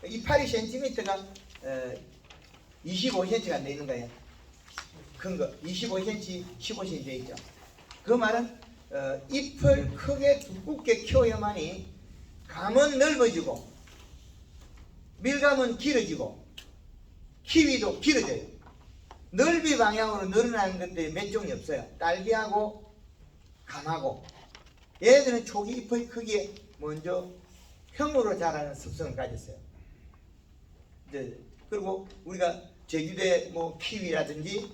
이파리 cm가 25cm가 돼 있는 거예요. 큰 거 25cm, 15cm 돼 있죠. 그 말은 잎을 크게 두껍게 키워야만이 감은 넓어지고 밀감은 길어지고 키위도 길어져요. 넓이 방향으로 늘어나는 것들이 몇 종이 없어요. 딸기하고 감하고. 얘들은 초기 잎의 크기에 먼저 형으로 자라는 습성을 가졌어요. 이제 그리고 우리가 제주도의 뭐 키위라든지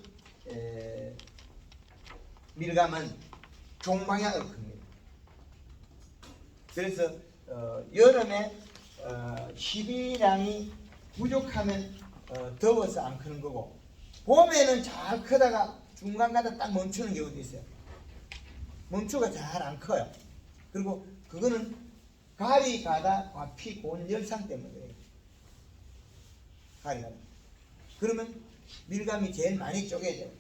밀감은 종방향으로 큽니다. 그래서 여름에 시비량이 부족하면 더워서 안 크는 거고, 봄에는 잘 크다가 중간가다 딱 멈추는 경우도 있어요. 멈추가 잘 안 커요. 그리고 그거는 가리, 가다, 과피, 고온, 열상 때문에 그래요. 가리, 가다. 그러면 밀감이 제일 많이 쪼개져요.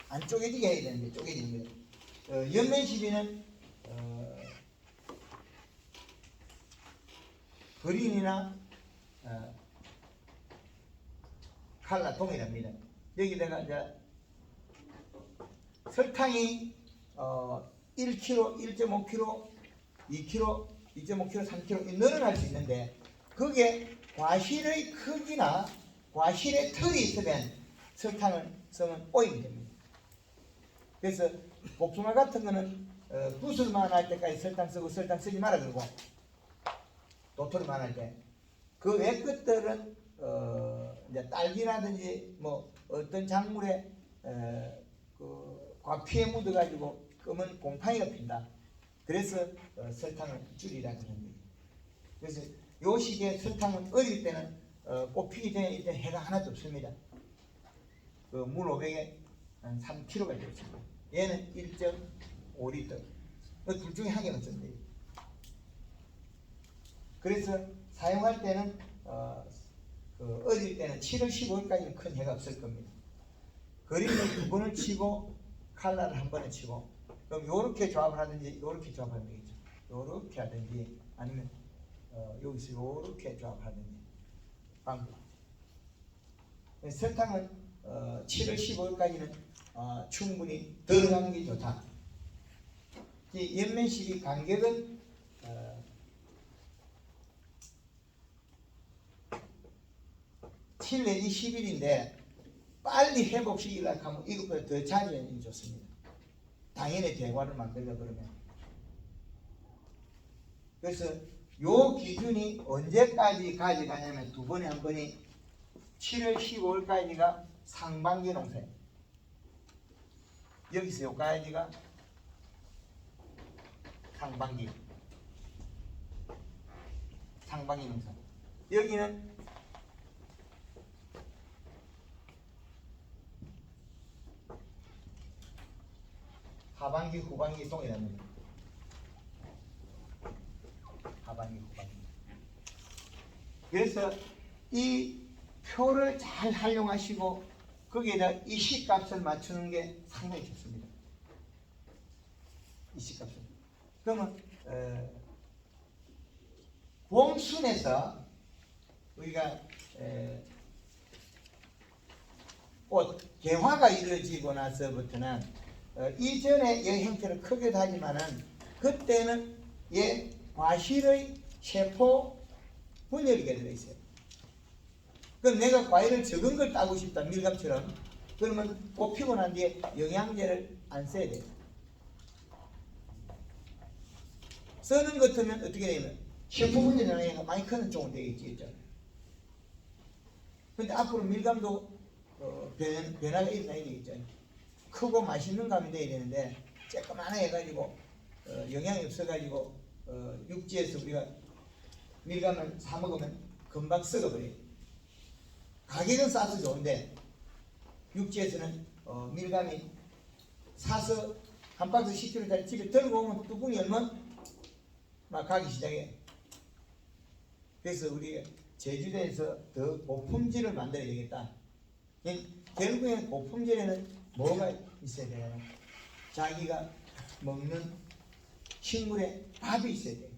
안 쪼개지게 해야 되는데 쪼개지는 거예요. 연면 시비는 그린이나 칼라 동일합니다. 여기다가 이제 설탕이 1kg, 1.5kg, 2kg, 2.5kg, 3kg 늘어날 수 있는데, 그게 과실의 크기나 과실의 털이 있으면 설탕을 쓰면 오염이 됩니다. 그래서 복숭아 같은 거는 구슬만 할 때까지 설탕 쓰고 설탕 쓰지 말아 그러고, 도토리만 할 때. 그 외 것들은 이제 딸기라든지 뭐 어떤 작물에 그 과피에 묻어가지고 검은 곰팡이가 핀다. 그래서 설탕을 줄이라 그런 거예요. 그래서 요 시기에 설탕은 어릴 때는 꽃 피기 전에 이제 해가 하나도 없습니다. 그 물 500에 한 3kg가 되었습니다. 얘는 1.5리터. 둘 중에 한 개는 쓴대요. 그래서 사용할 때는 그 어릴 때는 7월 15일까지는 큰 해가 없을 겁니다. 그림을 2번을 치고 칼라를 1번에 치고, 그럼 요렇게 조합을 하든지 요렇게 조합하면 되겠죠. 요렇게 하든지 아니면 여기서 요렇게 조합하든지 방법. 설탕은 7월 15일까지는 충분히 들어가는 게 좋다. 이 연면 시비 간격은 7 내지 10일인데 빨리 회복시키려고 하면 이것보다 더 자주 하는 게 좋습니다. 당연히 대과를 만들려 그러면. 그래서 요 기준이 언제까지 가져가냐면 2번에 한 번이 7월 15일까지가 상반기 농사예요. 여기서 요까지가 상반기 농사. 여기는 하반기, 후반기 동일합니다. 그래서 이 표를 잘 활용하시고 거기에다 이 시값을 맞추는 게 상당히 좋습니다. 이 시값을. 그러면 공순에서 우리가 꽃 개화가 이루어지고 나서부터는 이전에 이 형태를 크게도 하지만은 그때는 얘 과실의 세포 분열이가 들어있어요. 그럼 내가 과일을 적은 걸 따고 싶다, 밀감처럼. 그러면 꽃 피고 난 뒤에 영양제를 안 써야 돼요. 쓰는 것 같으면 어떻게 되냐면 세포 분열이 나니까 많이 크는 쪽으로 되겠죠. 근데 앞으로 밀감도 변화가 일어나야 되겠죠. 크고 맛있는 감이 돼야 되는데 쬐끄만하게 해가지고 영양이 없어가지고 육지에서 우리가 밀감을 사 먹으면 금방 썩어버려요. 가격은 싸서 좋은데 육지에서는 밀감이 사서 한 박스 10kg짜리 집에 들고 오면 뚜껑이 열면 막 가기 시작해. 그래서 우리 제주도에서 더 고품질을 만들어야 되겠다. 결국에는 고품질에는 뭐가 있어야 돼요? 자기가 먹는 식물에 밥이 있어야 돼요.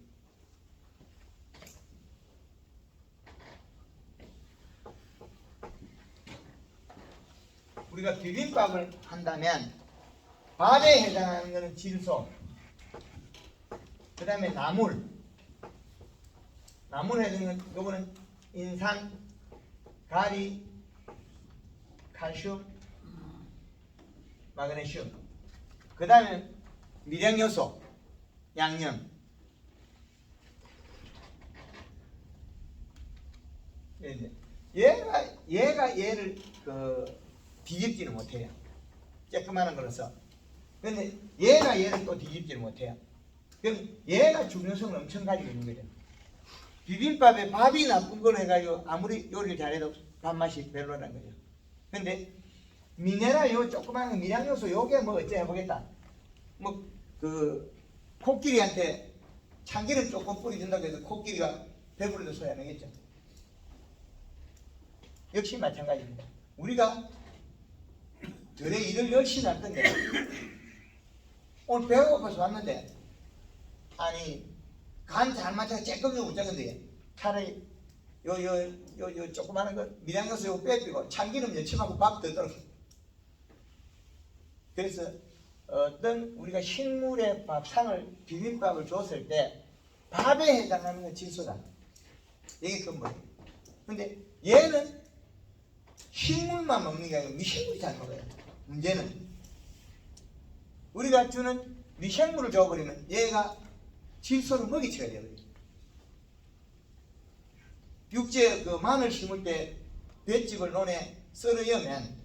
우리가 비빔밥을 한다면 밥에 해당하는 것은 질소, 그 다음에 나물에 해당하는 요거는 인산, 가리, 칼슘, 마그네슘, 그 다음에 미량요소, 양념. 얘가 얘를 뒤집지는 못해요. 쬐끄만한 거라서. 근데 얘가 얘를 또 뒤집지는 못해요. 그럼 얘가 중요성을 엄청 가지고 있는 거죠. 비빔밥에 밥이 나쁜 걸 해가지고 아무리 요리를 잘해도 밥맛이 별로라는 거죠. 근데 미네랄 요 조그마한 미량요소 요게 뭐 어째 해보겠다. 뭐 코끼리한테 참기름 조금 뿌려준다고 해서 코끼리가 배부르도 소리 안 하겠죠. 역시 마찬가지입니다. 우리가 들에 일을 열심히 할 건데 오늘 배가 고파서 왔는데 아니 간 잘 맞춰서 쬐끔도 못 잡는데 차라리 요 조그마한 거 미량요소 요거 빼주고 참기름 여침하고 밥 더 떨어. 그래서 어떤 우리가 식물의 밥상을 비빔밥을 줬을 때 밥에 해당하는 건 질소다. 이게 근본이에요. 근데 얘는 식물만 먹는 게 아니고 미생물이 잘 먹어요. 문제는 우리가 주는 미생물을 줘버리면 얘가 질소를 먹이쳐야 돼요. 육지에 마늘 심을 때 볏짚을 논에 썰어 여면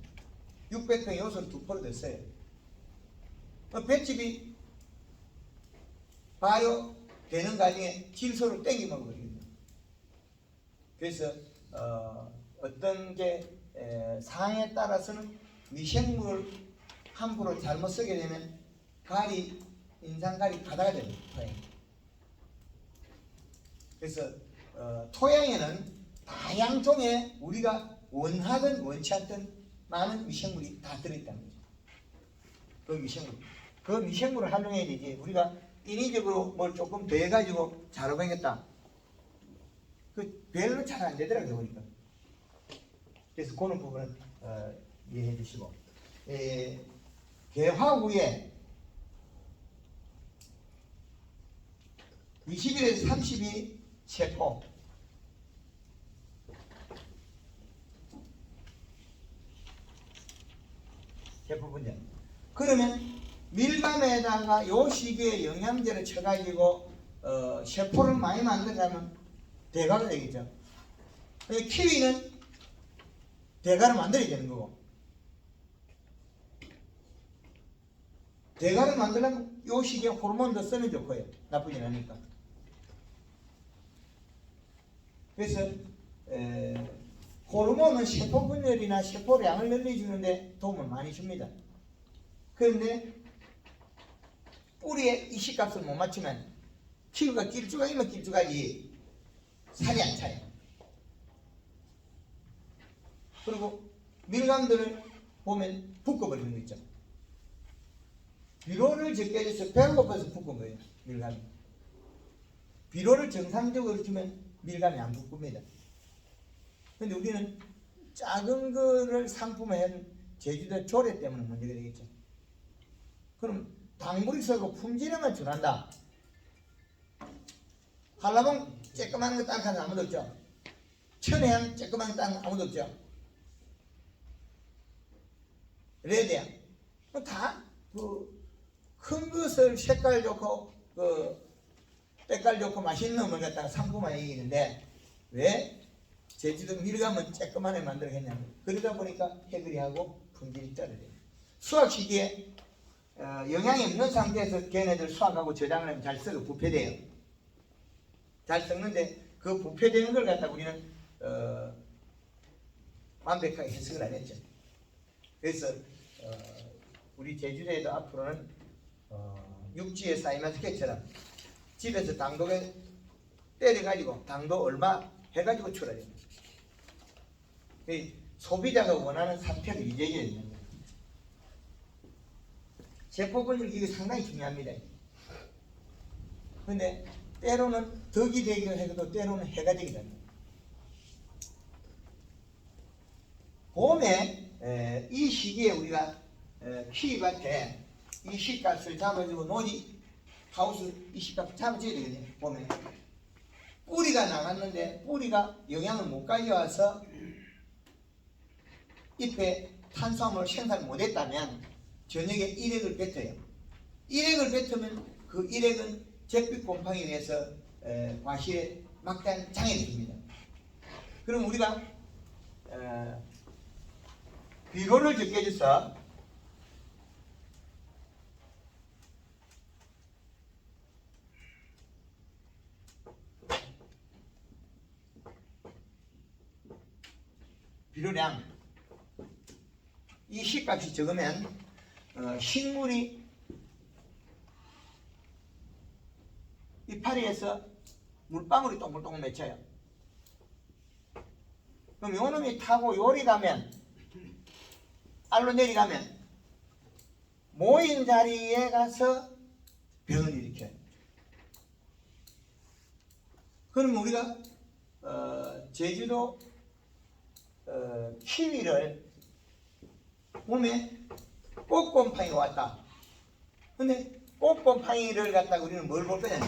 600평 요소를 2% 더 써요. 볏짚이 발효 되는 과정에 질소를 땡겨 먹어버립니다. 그래서 어떤 게 상황에 따라서는 미생물을 함부로 잘못 쓰게 되면 가리, 인산가리 바다가 됩니다. 그래서 토양에는 다양종의 우리가 원하든 원치 않든 많은 미생물이 다 들어있다는 거죠. 그 미생물을 활용해야 되지. 우리가 인위적으로 뭘 조금 더 해가지고 자라보겠다. 별로 잘 안 되더라고요, 보니까. 그래서 그런 부분은 이해해 주시고. 개화 후에 20일에서 30일 세포. 세포 분열. 그러면 밀감에다가 요 시기에 영양제를 쳐가지고 세포를 많이 만들려면 대가가 되겠죠. 키위는 대가를 만들어야 되는 거고, 대가를 만들려면 요 시기에 호르몬도 쓰면 좋고요. 나쁘진 않으니까. 그래서 호르몬은 세포 분열이나 세포량을 늘려주는데 도움을 많이 줍니다. 그런데 뿌리에 이식값을 못 맞추면 키위가 길쭉하기만 길쭉하지 살이 안 차요. 그리고 밀감들을 보면 묶어버리는 거 있죠. 비료를 적게 해서 배가 고파서 묶은 거예요. 밀감이. 비료를 정상적으로 주면 밀감이 안 묶습니다. 근데 우리는 작은 거를 상품화한 제주도 조례 때문에 문제가 되겠죠. 그럼 당불이 서고 품질에만 준한다. 한라봉 쬐끄만 거 땅 하나 아무도 없죠. 천혜향 쬐끄만 땅 아무도 없죠. 레드향 다큰 것을 색깔 좋고 때깔 좋고 맛있는 걸 갖다가 상품화해 있는데 왜 제주도 밀감은 쬐끄만하게 만들어냈냐면 그러다 보니까 해그리하고 품질이 떨어져요. 수확 시기에 영양이 없는 상태에서 걔네들 수확하고 저장을 하면 잘 썩어 부패돼요. 잘 썩는데 그 부패되는 걸 갖다 우리는 완벽하게 해석을 안 했죠. 그래서 우리 제주도에도 앞으로는 육지에 쌓이면서 개처럼 집에서 당도에 때려가지고 당도 얼마 해가지고 출하야 됩니다. 소비자가 원하는 상태를 유지해야 되는 거예요. 제포분율 이게 상당히 중요합니다. 근데 때로는 덕이 되기도 해도 때로는 해가 되기도 합니다. 봄에 이 시기에 우리가 키위밭에 이 씨값을 잡아주고 노지 하우스 이 씨값을 잡아줘야 되거든요. 봄에 뿌리가 나갔는데 뿌리가 영양을 못 가져와서 잎에 탄수화물을 생산 못했다면 저녁에 일액을 뱉어요. 일액을 뱉으면 그 일액은 잿빛 곰팡이에 의해서 과실에 막대한 장애를 줍니다. 그럼 우리가 비료를 적게 해줘서 비료량 이 씨값이 적으면 식물이 이파리에서 물방울이 동글동글 맺혀요. 그럼 요 놈이 타고 요리 가면 알로 내려가면 모인 자리에 가서 병을 일으켜요. 그럼 우리가 제주도 키위를 봄에 꽃곰팡이가 왔다. 근데 꽃곰팡이를 갖다가 우리는 뭘 볼 거냐?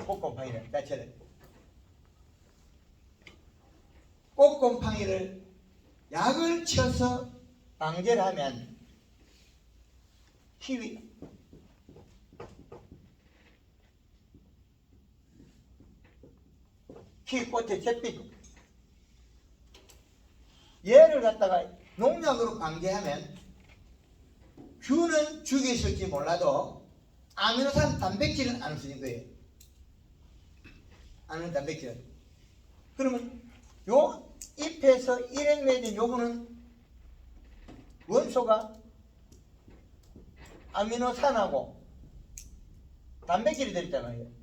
꽃곰팡이를 자체를. 꽃곰팡이를 약을 쳐서 방제를 하면 키위 키위꽃의 잿빛 얘를 갖다가 농약으로 방제하면 균은 죽였을지 몰라도 아미노산 단백질은 안 없어진 거예요. 아미노산 단백질. 그러면 요 잎에서 일액 맺은 요거는 원소가 아미노산하고 단백질이 들어있단 말이에요.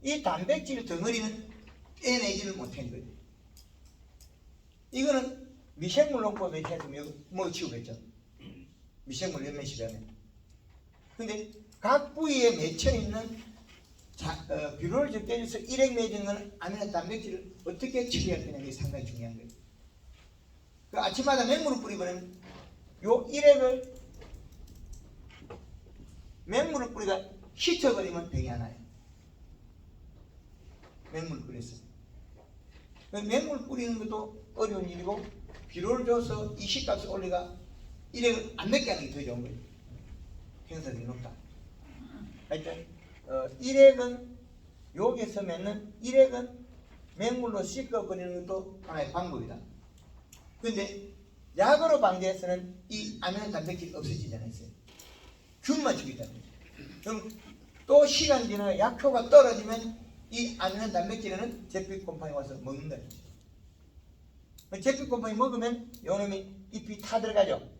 이 단백질 덩어리는 떼내지를 못한 거예요. 이거는 미생물 농법에 해서 먹어치우겠죠. 미생물 연면시 하면. 근데 각 부위에 맺혀있는 비료를 적게 해서 일액 맺은 건 아미노 단백질을 어떻게 처리할 거냐 이게 상당히 중요한 거예요. 그 아침마다 맹물을 뿌리면 요 일액을 맹물을 뿌리가 씻어버리면 병이 안 나요. 맹물 뿌렸어요. 맹물 뿌리는 것도 어려운 일이고 비료를 줘서 이 씨값을 올리가 일액을 안 맺게 하는 게 더 좋은 거예요. 행사력이 높다. 하여튼 일액은 여기서 맺는 일액은 맹물로 씻어버리는 것도 하나의 방법이다. 근데 약으로 방제해서는 이 아미노 단백질이 없어지지 않았어요. 균만 죽이다. 그럼 또 시간 지나 약효가 떨어지면 이 아미노 단백질에는 잿빛 곰팡이 와서 먹는다. 잿빛 곰팡이 먹으면 요놈이 잎이 타들어가죠.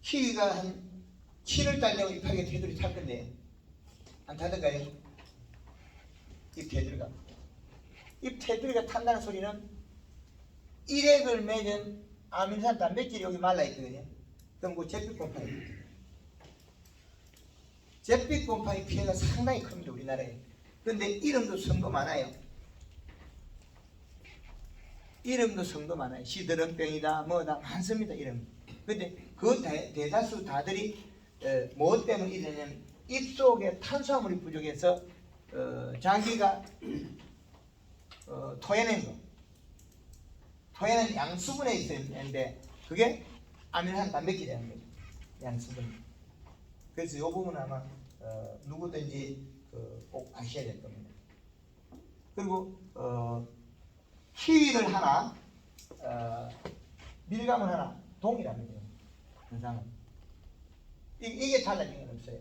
키위가 한 7월달 되면 잎하게 테두리 탈 건데 안 타들어가요. 잎 테두리가. 잎 테두리가 탄다는 소리는 일액을 맺은 아미노산 단백질이 여기 말라있거든요. 그럼 그 잿빛 곰팡이 피해가 상당히 큽니다, 우리나라에. 근데 이름도 성도 많아요. 이름도 성도 많아요. 시드름병이다 뭐다 많습니다, 이름. 근데 그 대다수 다들이 뭐 때문에 이러냐면 입속에 탄수화물이 부족해서 자기가 토해낸 거. 토해낸 양수분에 있는데 그게 아미노산 단백질이라는 거죠. 양수분. 그래서 이 부분은 아마 누구든지 꼭 아셔야 될 겁니다. 그리고 키위를 하나, 밀감을 하나 동일합니다. 현상은 이게 달라진 건 없어요.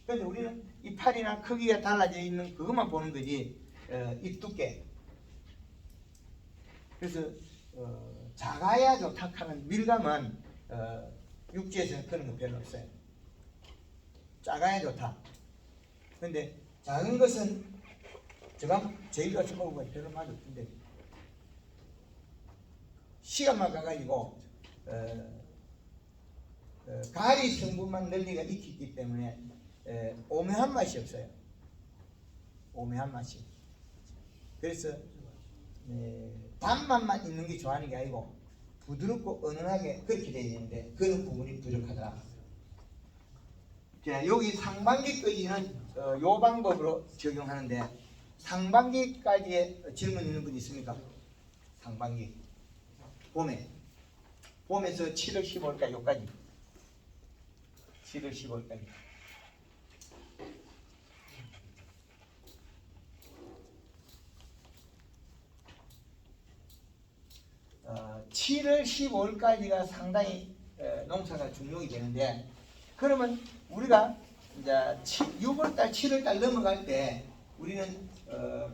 그런데 우리는 이파리나 크기가 달라져 있는 그것만 보는 거지 이 두께. 그래서 작아야 좋다 하는 밀감은 육지에서는 그런 거 별로 없어요. 작아야 좋다. 근데 작은 것은 제가 제일 같이 먹으면 별로 맛없던데 시간만 가가지고 가리 성분만 널리가 익히기 때문에 오묘한 맛이 없어요. 오묘한 맛이. 그래서 단맛만 있는 게 좋아하는 게 아니고 부드럽고 은은하게 그렇게 되어 있는데 그런 부분이 부족하더라. 자, 여기 상반기까지는 요 방법으로 적용하는데 상반기까지의 질문 있는 분 있습니까? 상반기 봄에서 7월 15일까지 요까지 7월 15일까지 어, 7월 15일까지가 상당히 농사가 중요하게 되는데 그러면 우리가 이제 6월달 7월달 넘어갈 때 우리는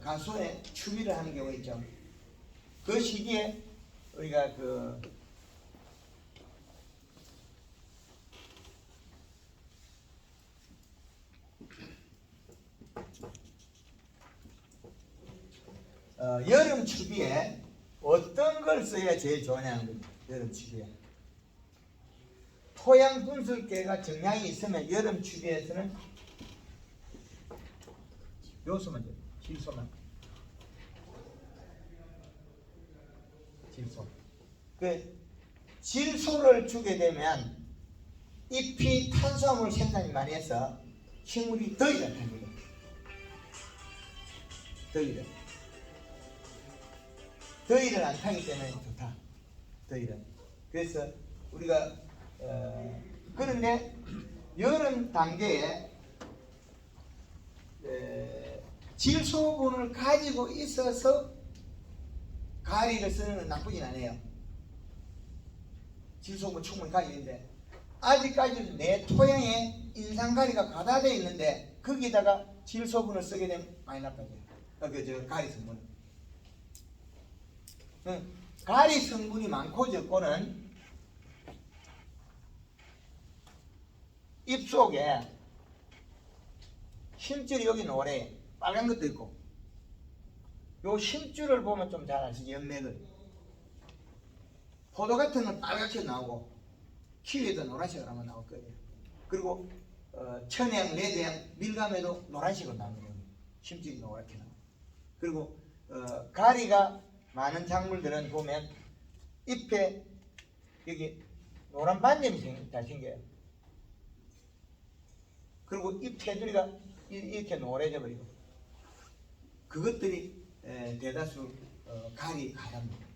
가수원에 추비를 하는 경우가 있죠. 그 시기에 우리가 여름 추비에 어떤 걸 써야 제일 좋냐는 거죠. 여름 추비에 토양 분석계가 정량이 있으면 여름 추비에서는 요소만 돼요. 질소. 그 질소를 주게 되면 잎이 탄수화물 생산이 많이 해서 식물이 더위를 타는 거예요. 더위를 안 타기 때문에 좋다. 더위를. 그래서 우리가 그런데 여름 단계에 질소분을 가지고 있어서 가리를 쓰는 건 나쁘진 않아요. 질소분 충분히 가지고 있는데 아직까지는 내 토양에 인산가리가 가다되어 있는데 거기다가 질소분을 쓰게 되면 많이 나빠져요. 가리 성분. 가리 성분이 많고 적고는 잎 속에 심줄이 여기 노래 빨간 것도 있고 요 심줄을 보면 좀 잘 아시죠? 연맥을. 포도 같은 건 빨갛게 나오고 키위도 노란색으로 한번 나올 거예요. 그리고 천양, 레드양, 밀감에도 노란색으로 나옵니다. 심줄이 노랗게 나오고. 그리고 가리가 많은 작물들은 보면 잎에 여기 노란 반점이 잘 생겨요. 그리고 잎 테두리가 이렇게 노래져 버리고 그것들이 대다수 가리 가다입니다.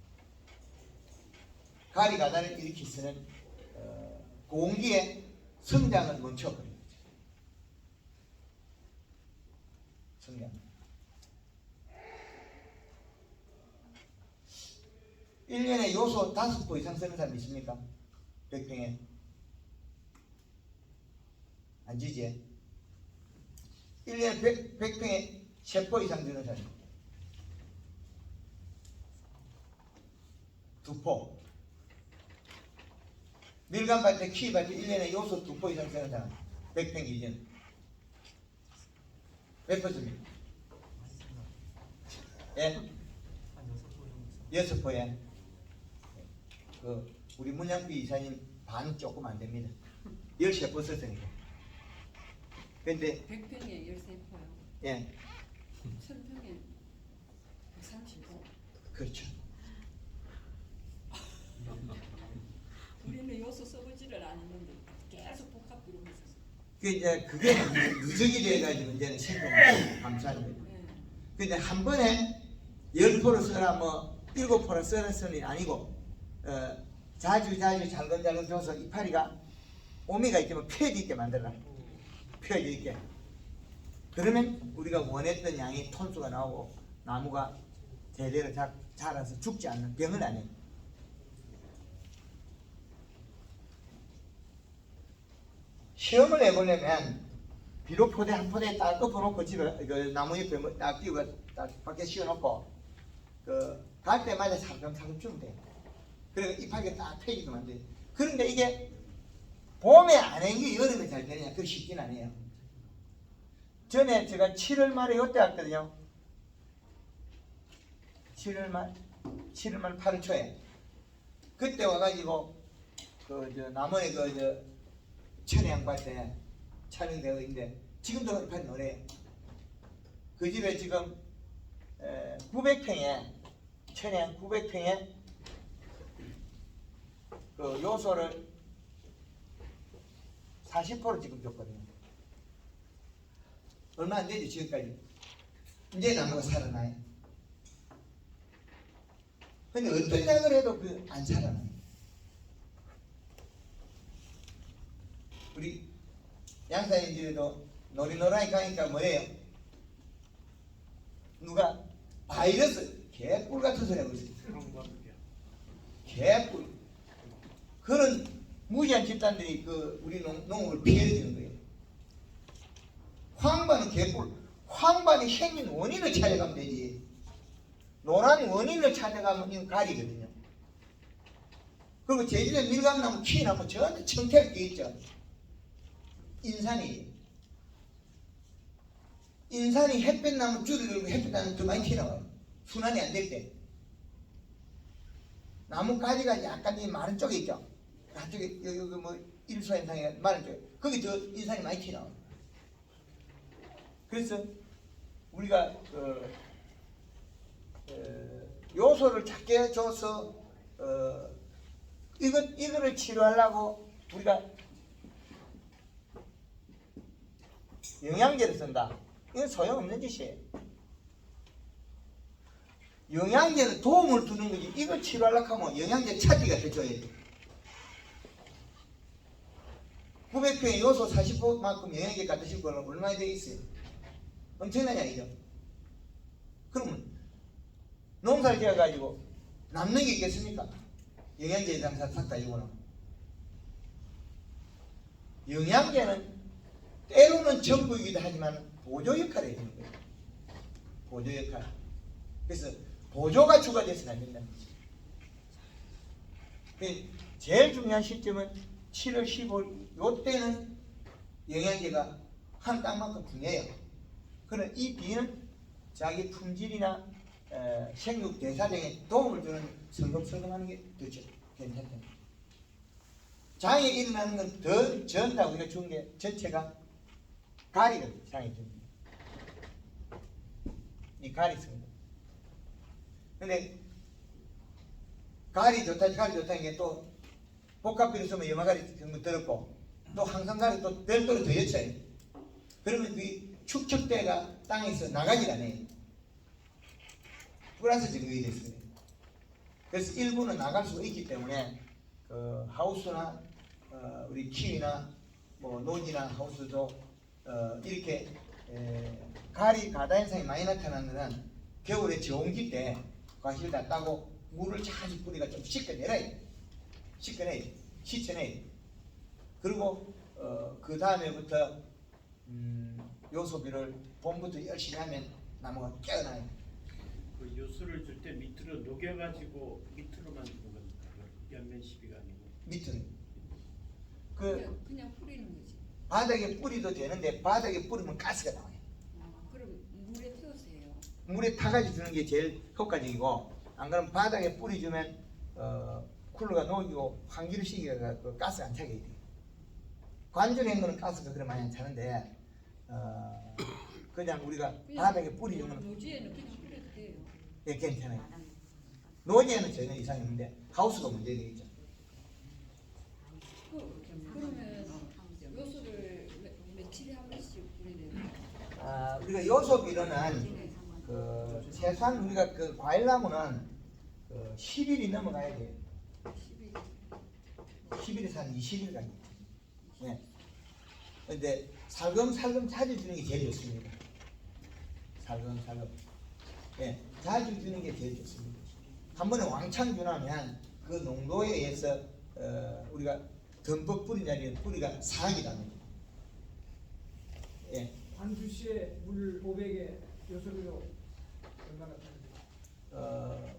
가리 가다를 일으키서는 공기의 성장을 멈춰버립니다. 성장. 1년에 요소 5포 이상 쓰는 사람 있습니까? 100평에 안 지지? 1년에 100평에 3포 이상 쓰는 사람 2포. 밀감밭에 키위밭에 1년에 요소 2포 이상 쓰는 사람 100평 기준 몇 퍼센트입니까? 예? 6포에 그 우리 문양비 이사님 반 조금 안 됩니다. 13포 썼으니까. 근데 100평에 13포요. 예, 1000평에 130포. 그렇죠. 우리는 요소 써보지를 않았는데 계속 복합 이루고 있었어요. 그 이제 그게 누적이 돼가지고 이제는 생각을 감사하는 거예요. 네. 근데 한 번에 10포를 써라 뭐 7포를 써라 쓰는 아니고 자주 잘근잘근 줘서 이파리가 오미가 있으면 펴져 있게 만들라. 펴져 있게. 그러면 우리가 원했던 양의 톤수가 나오고 나무가 제대로 자라서 죽지 않는 병을 안 해요. 시험을 해보려면 비록 포대 한 포대 딱 엎어놓고 집에 그 나무 옆에 딱 띄우고 딱 밖에 씌워놓고 그 갈 때마다 살금살금 주면 돼요. 그리고 이파리가 딱 펴지게 만들어요. 그런데 이게 봄에 안 한 게 여름에 잘 되느냐? 그게 쉽진 않아요. 전에 제가 7월 말에 이때 왔거든요. 7월 말 8월 초에 그때 와가지고 그 저 남원에 그 천혜양밭에 촬영되어 있는데 지금도 이파리 노래요. 그 집에 지금 900평에 천혜양 900평에 그 요소를 40%를 지금 줬거든요. 얼마 안 되죠 지금까지. 이제 나무가 살아나요. 근데 어떤 약을 해도 그 안 살아나요. 우리 양사님 집에도 놀이노라이 가니까 뭐래요? 누가 바이러스 개뿔 같은 소리 하고 있어요. 개뿔. 그런 무지한 집단들이 그 우리 농업을 피해주는 거예요. 황반은 개뿔. 황반이 생긴 원인을 찾아가면 되지. 노란 원인을 찾아가면 이건 가리거든요. 그리고 제주도 밀감나무, 키나무 저한테 청태할 게 있죠. 인산이 햇볕나무 줄을 햇볕나무 더 많이 튀어나와요. 순환이 안 될 때. 나무 가지가 약간 이 마른 쪽에 있죠. 한쪽에 여기 뭐 일소현상에 마른 쪽에 거기 더 인산이 많이 튀어나와요. 그래서 우리가 요소를 작게 줘서 이거를 치료하려고 우리가 영양제를 쓴다. 이건 소용없는 짓이에요. 영양제는 도움을 주는 거지. 이걸 치료하려고 하면 영양제 찾기가 더 줘야 돼. 900평에 요소 40%만큼 영양제 갖다 줄 거는 얼마나 돼 있어요? 엄청난 양이죠. 그러면 농사를 지어가지고 남는 게 있겠습니까? 영양제 장사 싹 가지고는. 영양제는 때로는 전부이기도 하지만 보조 역할을 해주는 거예요. 보조 역할. 그래서 보조가 추가돼서는 안 된다는 거죠. 제일 중요한 시점은 7월 15일 요때는 영양제가 한 땅만큼 중요해요. 그러나 이 비는 자기 품질이나 생육 대사량에 도움을 주는 설금설금하는 게 좋죠. 괜찮다. 장에 일어나는 건 더 전다 우리가 준 게 전체가 가리거든요. 장에 준 게. 이 가리 있습니다. 근데 가리 좋다는 게 또 복합비를 쓰면 염화가리 정도 들었고 또 항산가리 또 별도로 더 였어요. 그러면 그 축적대가 땅에서 나가질 않아요. 플러스 증거이 됐어요. 그래서 일부는 나갈 수가 있기 때문에 그 하우스나 우리 키위나 뭐 노지나 하우스도 이렇게 가리 가다 현상이 많이 나타나는 건 겨울에 저온기 때 과실 다 따고 물을 자주 뿌리가 좀 씻어내야 씻어내야 그리고 그 다음에부터 요소비를 봄부터 열심히 하면 나무가 깨어나요. 그 요소를 줄 때 밑으로 녹여가지고 밑으로만 주는 겁니까? 옆면 시비가 아니고 밑으로. 그냥 뿌리는 거지. 바닥에 뿌리도 되는데 바닥에 뿌리면 가스가 나와요. 그럼 물에 태워서 해요. 물에 타가지고 주는 게 제일 효과적이고, 안 그러면 바닥에 뿌려주면 쿨러가 녹이고 환기를 시키니까 그 가스가 안 차게 돼. 관절에 있는 거는 가스가 그래 많이 안 차는데 그냥 우리가 바닥에 뿌려주면 노지에는 그냥 뿌려도 돼요. 예, 괜찮아요. 노지에는 전혀 이상이 없는데 하우스가 문제가 되겠죠. 그러면 요소를 며칠에 한 번씩 뿌려야 돼요. 우리가 요소 비료는 그 최소한 우리가 그 과일나무는 그 10일이 넘어가야 돼요. 10일에서 한 20일까지. 네. 근데 살금살금 자주 주는 게 제일 좋습니다. 살금살금. 네. 자주 주는 게 제일 좋습니다. 한 번에 왕창 주나면 그 농도에 의해서 우리가 듬뿍 뿌린 자리에 뿌리가 상하게 됩니다. 예. 한 주시에 물 500에 요소비료 얼마나 타는지.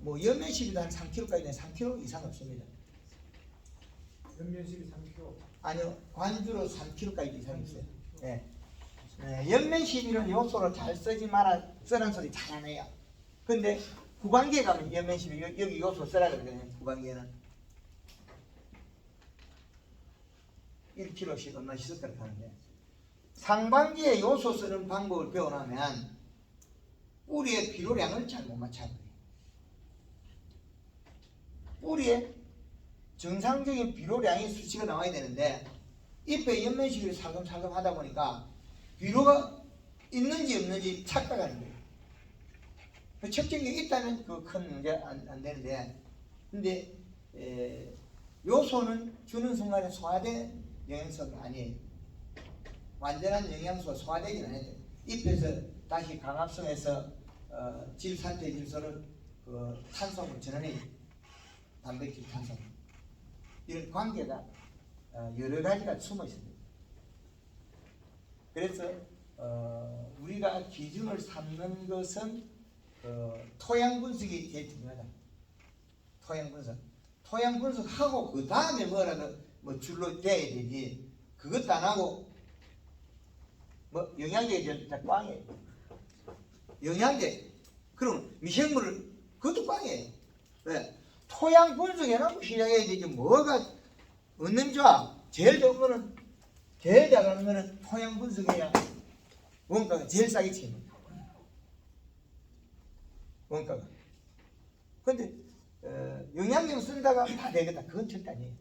뭐 연면시비도 한 3kg까지는 3kg 이상 없습니다. 연면실이 3kg. 아니요, 관주로 3kg까지 이상 있어요. 예. 연면시비는 요소로 잘 쓰지 마라 쓰라는 소리 잘 안 해요. 근데 후반기에 가면 연면시비 여기 요소 쓰라 그러거든요. 후반기에는 1kg씩 얼마씩 쓸 거라 하는데, 상반기에 요소 쓰는 방법을 배워나면 뿌리의 비료량을 잘 못 맞춰요. 뿌리에 정상적인 비료량의 수치가 나와야 되는데 잎에 연면시비를 살금살금 하다 보니까 비료가 있는지 없는지 착각하는 거예요. 척정력이 있다면 그 큰 문제 안 되는데, 근데 요소는 주는 순간에 소화된 영양소가 아니에요. 완전한 영양소가 소화되지는 않아요. 잎에서 다시 강합성해서 질산태 질소를 그 탄소로 전환해요. 단백질 탄소. 이런 관계가 여러 가지가 숨어 있습니다. 그래서 우리가 기준을 삼는 것은 토양 분석이 제일 중요하다. 토양 분석. 토양 분석하고 그 다음에 뭐라도 뭐 줄로 돼야 되지. 그것도 안 하고 뭐 영양제 꽝이에요. 영양제. 그럼 미생물을 그것도 꽝이에요. 왜? 토양 분석해놓고 시작해야 되지. 뭐가 얻는 좋아? 제일 좋은 거는, 제일 잘하는 거는 토양 분석해야 원가가 제일 싸게 치입니다. 원가가. 근데 영양제 쓴다가 다 되겠다. 그건 절대 아니에요.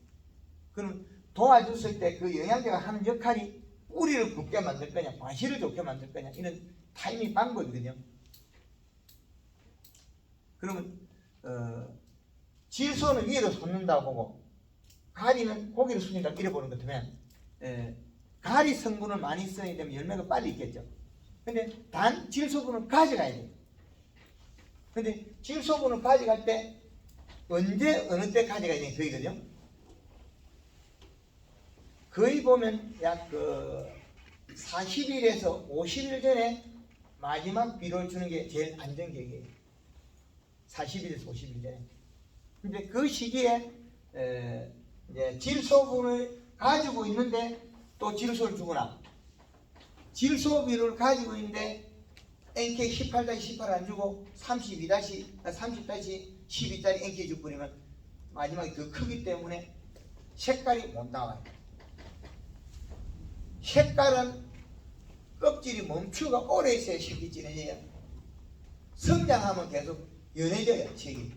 그럼 도와줬을 때 그 영양제가 하는 역할이 뿌리를 굵게 만들 거냐, 과실을 좋게 만들 거냐, 이런 타이밍 방법이거든요. 그러면 질소는 위로 솟는다고 보고 가리는 고기를 숙인다 이래 보는 것 같으면 가리 성분을 많이 써야 되면 열매가 빨리 있겠죠. 근데 단 질소분을 가져가야 돼요. 근데 질소분을 가져갈 때 언제 어느 때 가져가야 되는 거거든요. 거의 보면 약 40일에서 50일 전에 마지막 비료를 주는 게 제일 안정적이에요. 40일에서 50일 전에. 근데 그 시기에 이제 질소분을 가지고 있는데 또 질소를 주거나, 질소 비료를 가지고 있는데 NK 18-18 안 주고 30-12짜리 NK 주 뿌리면 마지막에 더 크기 때문에 색깔이 못 나와요. 색깔은 껍질이 멈추가 오래 있어야 색이 진해져요. 성장하면 계속 연해져요, 색이.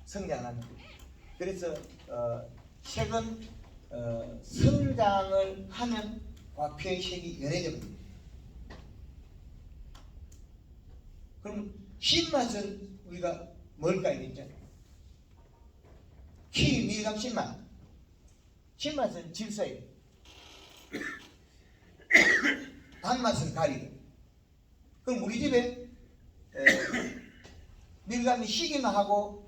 성장하면. 그래서 색은 성장을 하면 과표의 색이 연해집니다. 그럼 신맛은 우리가 뭘까 이랬죠? 키위 밀감 신맛. 신맛은 질소예요. 단맛은 가리고. 그럼 우리 집에 밀감이 시기만 하고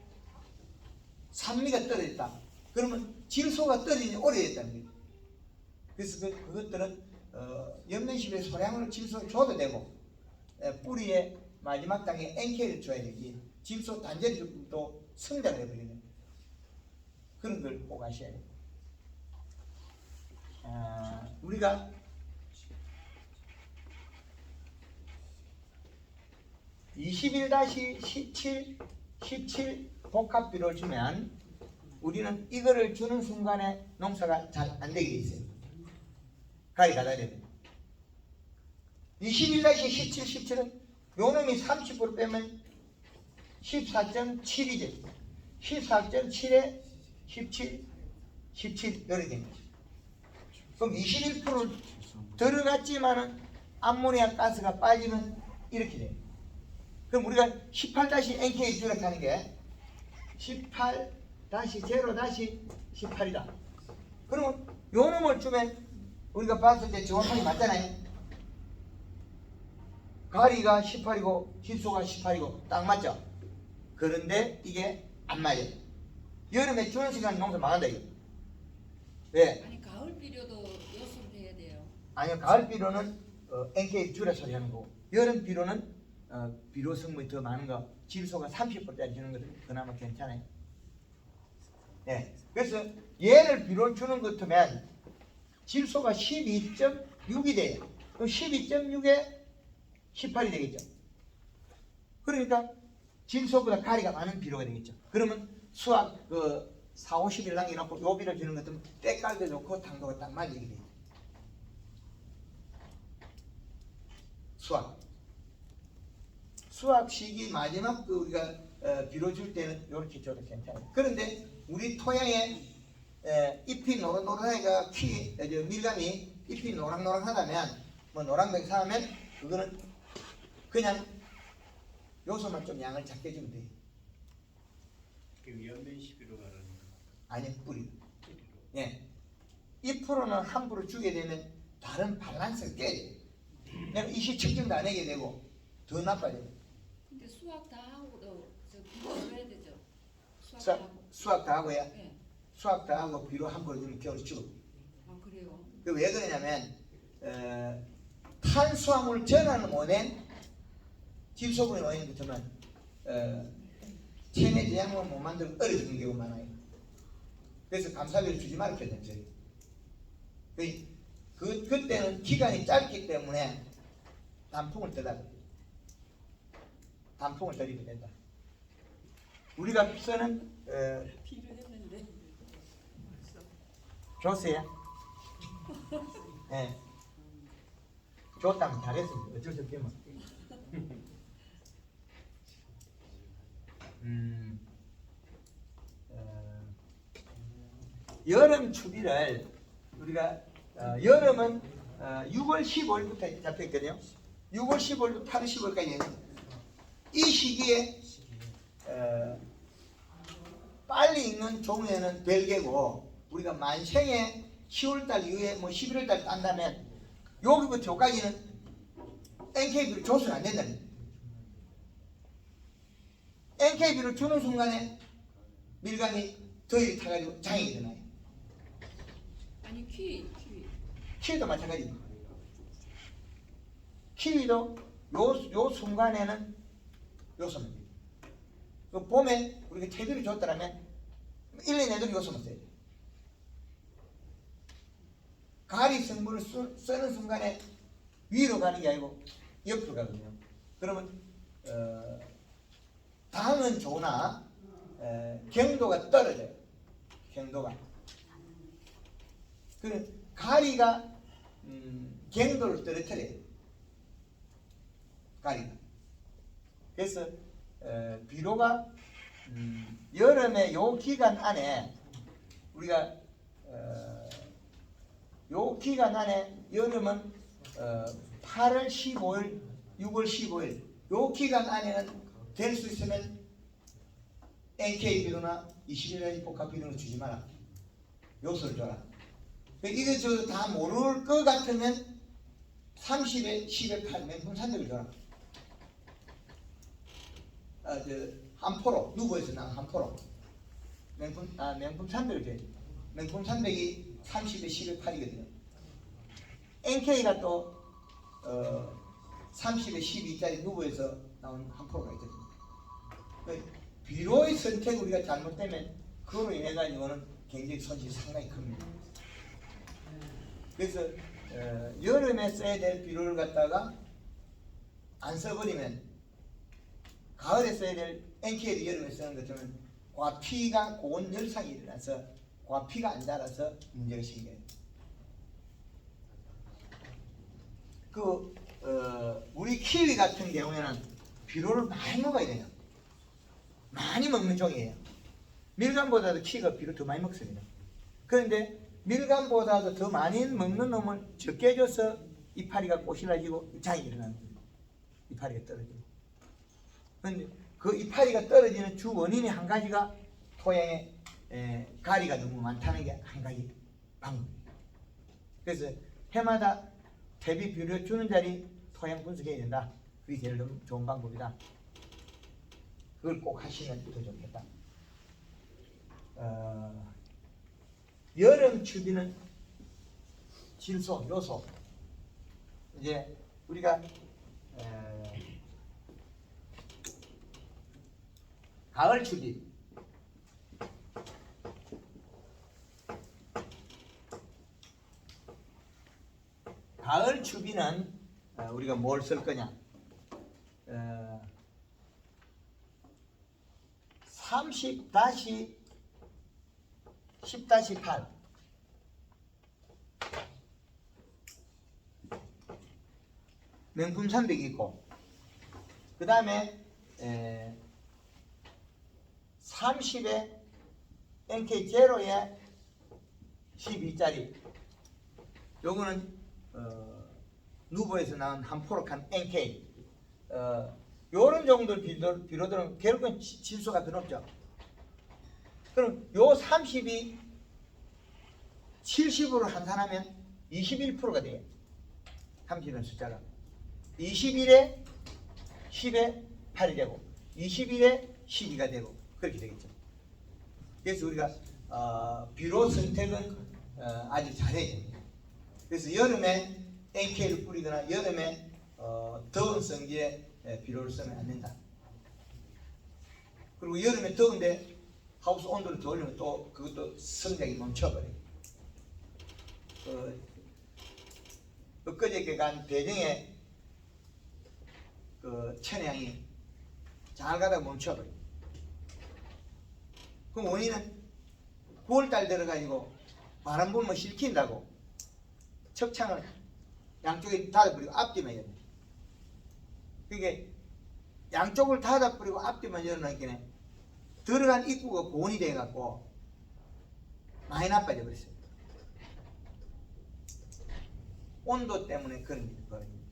산미가 떨어졌다. 그러면 질소가 떨어지니 오래됐다는 거예요. 그래서 그것들은 연면십에 소량으로 질소를 줘도 되고 뿌리에 마지막 단계 NK를 줘야 되지. 질소 단절이 주면 또 성장을 해버리는 그런 걸 꼭 아셔야 돼요. 우리가 21-17, 17 복합비를 주면 우리는 이거를 주는 순간에 농사가 잘 안 되게 돼 있어요. 가위 닫아야 됩니다. 21-17, 17은 요 놈이 30% 빼면 14.7이죠. 14.7에 17, 17 이렇게 됩니다. 그럼 21% 들어갔지만은 암모니아 가스가 빠지면 이렇게 돼요. 그럼 우리가 18-NK 주력하는 게 18-0-18이다. 그러면 요 놈을 주면 우리가 봤을 때 정확하게 맞잖아요. 가리가 18이고 질소가 18이고 딱 맞죠? 그런데 이게 안 맞아요. 여름에 주는 시간 농사 망한다 이거. 왜? 아니 가을 비료도 요소를 해야 돼요. 아니요, 가을 비료는 NK 줄여 처리하는 거고, 여름 비료는 비료 성분이 더 많은 거, 질소가 30%짜리 주는 것은 그나마 괜찮아요. 네. 그래서 얘를 비료 주는 것 같으면 질소가 12.6이 돼요. 그럼 12.6에 18이 되겠죠. 그러니까 질소보다 가리가 많은 비료가 되겠죠. 그러면 수학 4, 50일 남겨놓고 요 비료 주는 것들은 때깔도 좋고 당도가 딱 맞게 돼요. 수학 시기 마지막 우리가 비료 줄 때는 이렇게 줘도 괜찮아요. 그런데 우리 토양에 잎이 노릇노릇하니까 밀감이 잎이 노랑노랑하다면 뭐 노랑백 사면 그거는 그냥 요소만 좀 양을 작게 주면 돼요. 연면 시비로 가라는 거. 아니 뿌리. 예. 잎으로는 함부로 주게 되면 다른 밸런스를 깨요. 내가 이시 측정도 안 하게 되고 더 나빠져요. 근데 수학 다 하고도 저 비료 줘야 되죠. 수학 다 수학, 하고. 수학 다 하고야. 네. 수학 다 하고 비료 함부로 주면 겨울 죽어. 아 그래요. 왜 그러냐면 탄수화물 전환을 못해 질소분이 오는 것처럼 체내 제약을 못 만들고 얼어 죽는 경우가 많아요. 그래서 감사비를 주지 말아야 되죠. 그때는 기간이 짧기 때문에 단풍을 떠다. 단풍을 떠리면 된다. 우리가 쓰는 필요했는데. 줬어요. 네. 줬다면 잘했습니다. 어쩔 수 없지만. 여름 추비를 우리가 여름은 6월 15일부터 잡혔거든요. 6월 15일부터 8월 15일까지는 이 시기에 빨리 익는 종류에는 별개고, 우리가 만생에 10월달 이후에 뭐 11월달 딴다면 여기부터 여기까지는 NKB를 줘서는 안 된다는 거예요. NKB를 주는 순간에 밀감이 더위를 타가지고 장애가 되나요? 아니 키위. 키위도 마찬가지입니다. 키위도 요 순간에는 요소만 돼요. 그 봄에 우리가 제대로 줬더라면 1년 내도 요소만 써야 돼요. 가리 성분을 쓰는 순간에 위로 가는 게 아니고 옆으로 가거든요. 그러면 당은 좋으나 경도가 떨어져요. 경도가. 그 가리가 경도를 떨어뜨려요. 가리가. 그래서 비료가 여름에 요 기간 안에 우리가 요 기간 안에 여름은 8월 15일, 6월 15일 요 기간 안에는 될 수 있으면 NK 비료나 21일 복합 비료는 주지 마라. 요소를 줘라. 이거 저 다 모를 것 같으면 30에 10에 8 맹품 산적을 줘라. 한 포로 누구에서 난 한 포로 명품 산적을 줘야지. 명품 산적이 30에 10에 8이거든요. NK가 또 30에 12짜리 누구에서 나온 한 포로가 있거든요. 비료의 선택 우리가 잘못되면 그로 인해 가지고는 굉장히 손실이 상당히 큽니다. 그래서 여름에 써야 될 비료를 갖다가 안 써버리면 가을에 써야 될 NK를 여름에 쓰는 것처럼 과피가 고온 열상이 일어나서 과피가 안 자라서 문제가 생겨요. 우리 키위 같은 경우에는 비료를 많이 먹어야 돼요. 많이 먹는 종이에요. 밀감보다도 키위가 비료 더 많이 먹습니다. 그런데 밀감보다도 더 많이 먹는 놈을 적게 줘서 이파리가 꼬실라지고 장이 일어나는 거예요. 이파리가 떨어지고. 그런데 그 이파리가 떨어지는 주 원인이 한 가지가 토양에 가리가 너무 많다는 게 한 가지 방법이에요. 그래서 해마다 대비 비료 주는 자리 토양 분석해야 된다. 그게 제일 좋은 방법이다. 그걸 꼭 하시면 더 좋겠다. 여름 추비는 질소, 요소. 이제 우리가 가을 추비. 가을 추비는 우리가 뭘 쓸 거냐? 30-10-8 명품 300이 있고, 그 다음에 30에 NK 제로에 12짜리. 요거는 누보에서 나온 한포록한 NK. 요런 정도 비료들은 결국은 질소가 더 높죠. 그럼 요 30이 70으로 환산하면 21%가 돼요. 30은 숫자가 21에 10에 8이 되고 21에 12가 되고 그렇게 되겠죠. 그래서 우리가 비료 선택은 아주 잘해야 됩니다. 그래서 여름에 NK를 뿌리거나 여름에 더운 성지에 비료를 쓰면 안 된다. 그리고 여름에 더운데 하우스 온도를 더 올리면 또 그것도 성장이 멈춰버려요. 엊그저께 간 대정에 그 천혜향이 잘 가다가 멈춰버려요. 그럼 원인은 9월달 들어가지고 바람 불면 실킨다고 척창을 양쪽에 닫아버리고 앞뒤만 열어요. 그게 양쪽을 닫아버리고 앞뒤만 열어놓으니까 들어간 입구가 고온이 돼갖고 많이 나빠져 버렸어요. 온도 때문에 그런 일이 벌어집니다.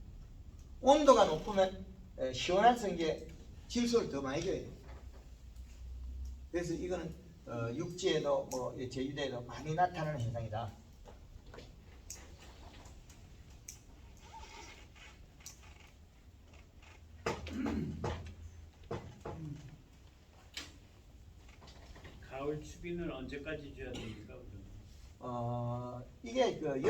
온도가 높으면 시원한 성지에 질소를 더 많이 줘야 돼요. 그래서 이거는 육지에도 뭐 제주도에도 많이 나타나는 현상이다. 가을 추비는 언제까지 줘야 됩니까? 이게 그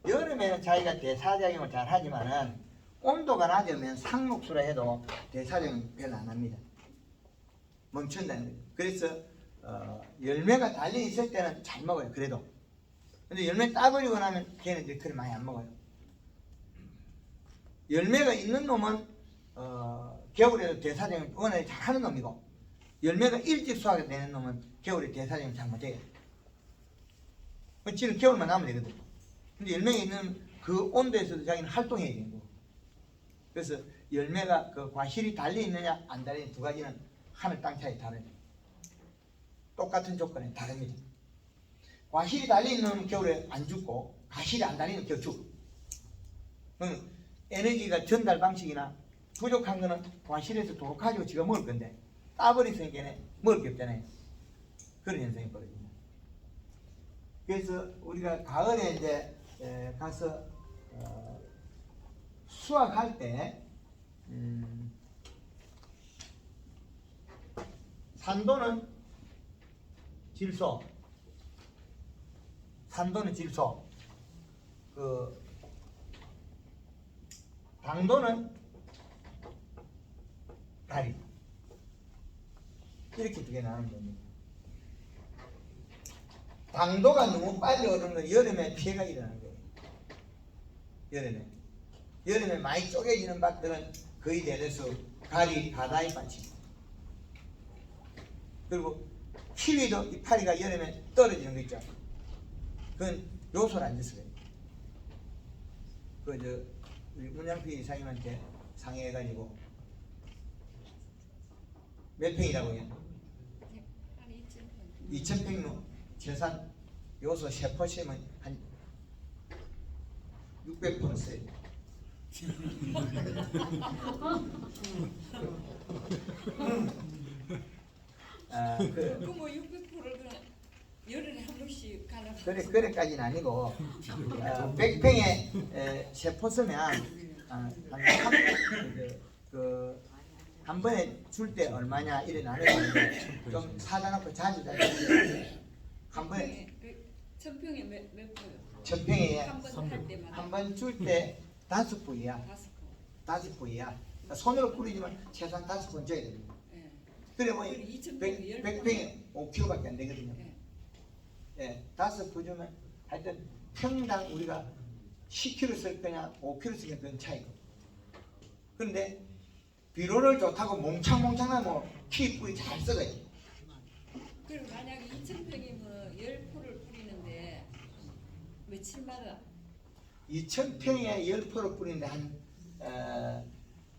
여름에는 자기가 대사작용을 잘 하지만은 온도가 낮으면 상록수라 해도 대사작용 별로 안 합니다. 멈춘다는 거예요. 그래서 열매가 달려 있을 때는 잘 먹어요. 그래도. 근데 열매 따버리고 나면 걔네들이 그리 많이 안 먹어요. 열매가 있는 놈은 겨울에도 대사작용 워낙에 잘 하는 놈이고, 열매가 일찍 수확이 되는 놈은 겨울에 대사작용 잘 못해요. 지금 겨울만 나면 되거든. 근데 열매가 있는 그 온도에서도 자기는 활동해야 되는 거고. 그래서 열매가 그 과실이 달려 있느냐 안 달려 있는 두 가지는 하늘 땅 차이 다르죠. 똑같은 조건에 다릅니다. 과실이 달려 있는 놈은 겨울에 안 죽고 과실이 안 달리는 겨울 죽고. 에너지가 전달 방식이나 부족한 거는 과실에서 도로 가지고 지가 먹을 건데 따버리니까 먹을 게 없잖아요. 그런 현상이 벌어집니다. 그래서 우리가 가을에 이제 가서 수확할 때 산도는 질소, 그 당도는 가리. 이렇게 두 개 나누면 됩니다. 당도가 너무 빨리 오르는 건 여름에 피해가 일어나는 거예요. 여름에 많이 쪼개지는 밭들은 거의 대대수 가리 바다의 받침. 그리고 키위도 이파리가 여름에 떨어지는 거 있죠. 그건 요소를 안 줬어요. 우리 문양필 이사님한테 상의해가지고 몇 평이라고 해요? 한 2,000평 재산 요소 세포시면 한 600평 써요. 그뭐 600%를 그냥 열흘에 한 번씩 갈아. 그래까지는 아니고 100평에 세포 쓰면 한 번에 줄 때 얼마냐 이래 나누는데 좀 사다 놓고 자주 한 번에 1000평에 몇 포요? 1000평에 한 번 할 때마다 한 번 줄 때 5포이야. 5포이야. 손으로 뿌리지만 최소한 5번 줘야 됩니다. 예. 그래 뭐 2000평에 100평에 5kg밖에 안 되거든요. 예. 예, 5포 주면 하여튼 평당 우리가 10kg 쓸 거냐 5kg 쓸 거냐 그런 차이고. 그런데 비료를 좋다고 몽창몽창하면 키 뿌리 잘 썩어요. 그리고 만약에 2000평이면 10포를 뿌리는데 며칠마다 2000평에 10포를 뿌리는데 한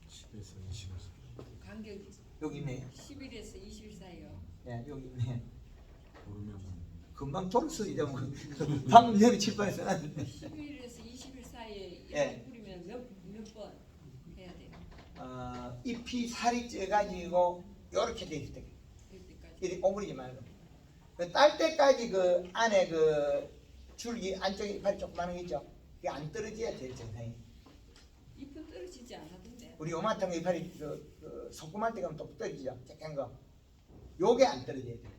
10에서 20에서 간격이 여기 있네요. 10일에서 20일 사이요. 예, 여기 있네. 모르면 금방 졸았으니까 뭐 방금 전에 칠판에 써놨는데 10일에서 20일 사이에 예. 이렇게 뿌리면 몇 번 해야 돼요? 잎이 살이 쪄가지고 요렇게 돼 있을 때 이때까지. 이렇게 오므리지 말고 딸 때까지 그 안에 그 줄기 안쪽에 이파리 조그마한 거 있죠? 그게 안 떨어져야 돼요 정상이. 잎은 떨어지지 않았던데. 우리 요만한 거 이파리 그 소금할 때 가면 또 떨어지죠? 작은 거 요게 안 떨어져야 돼요.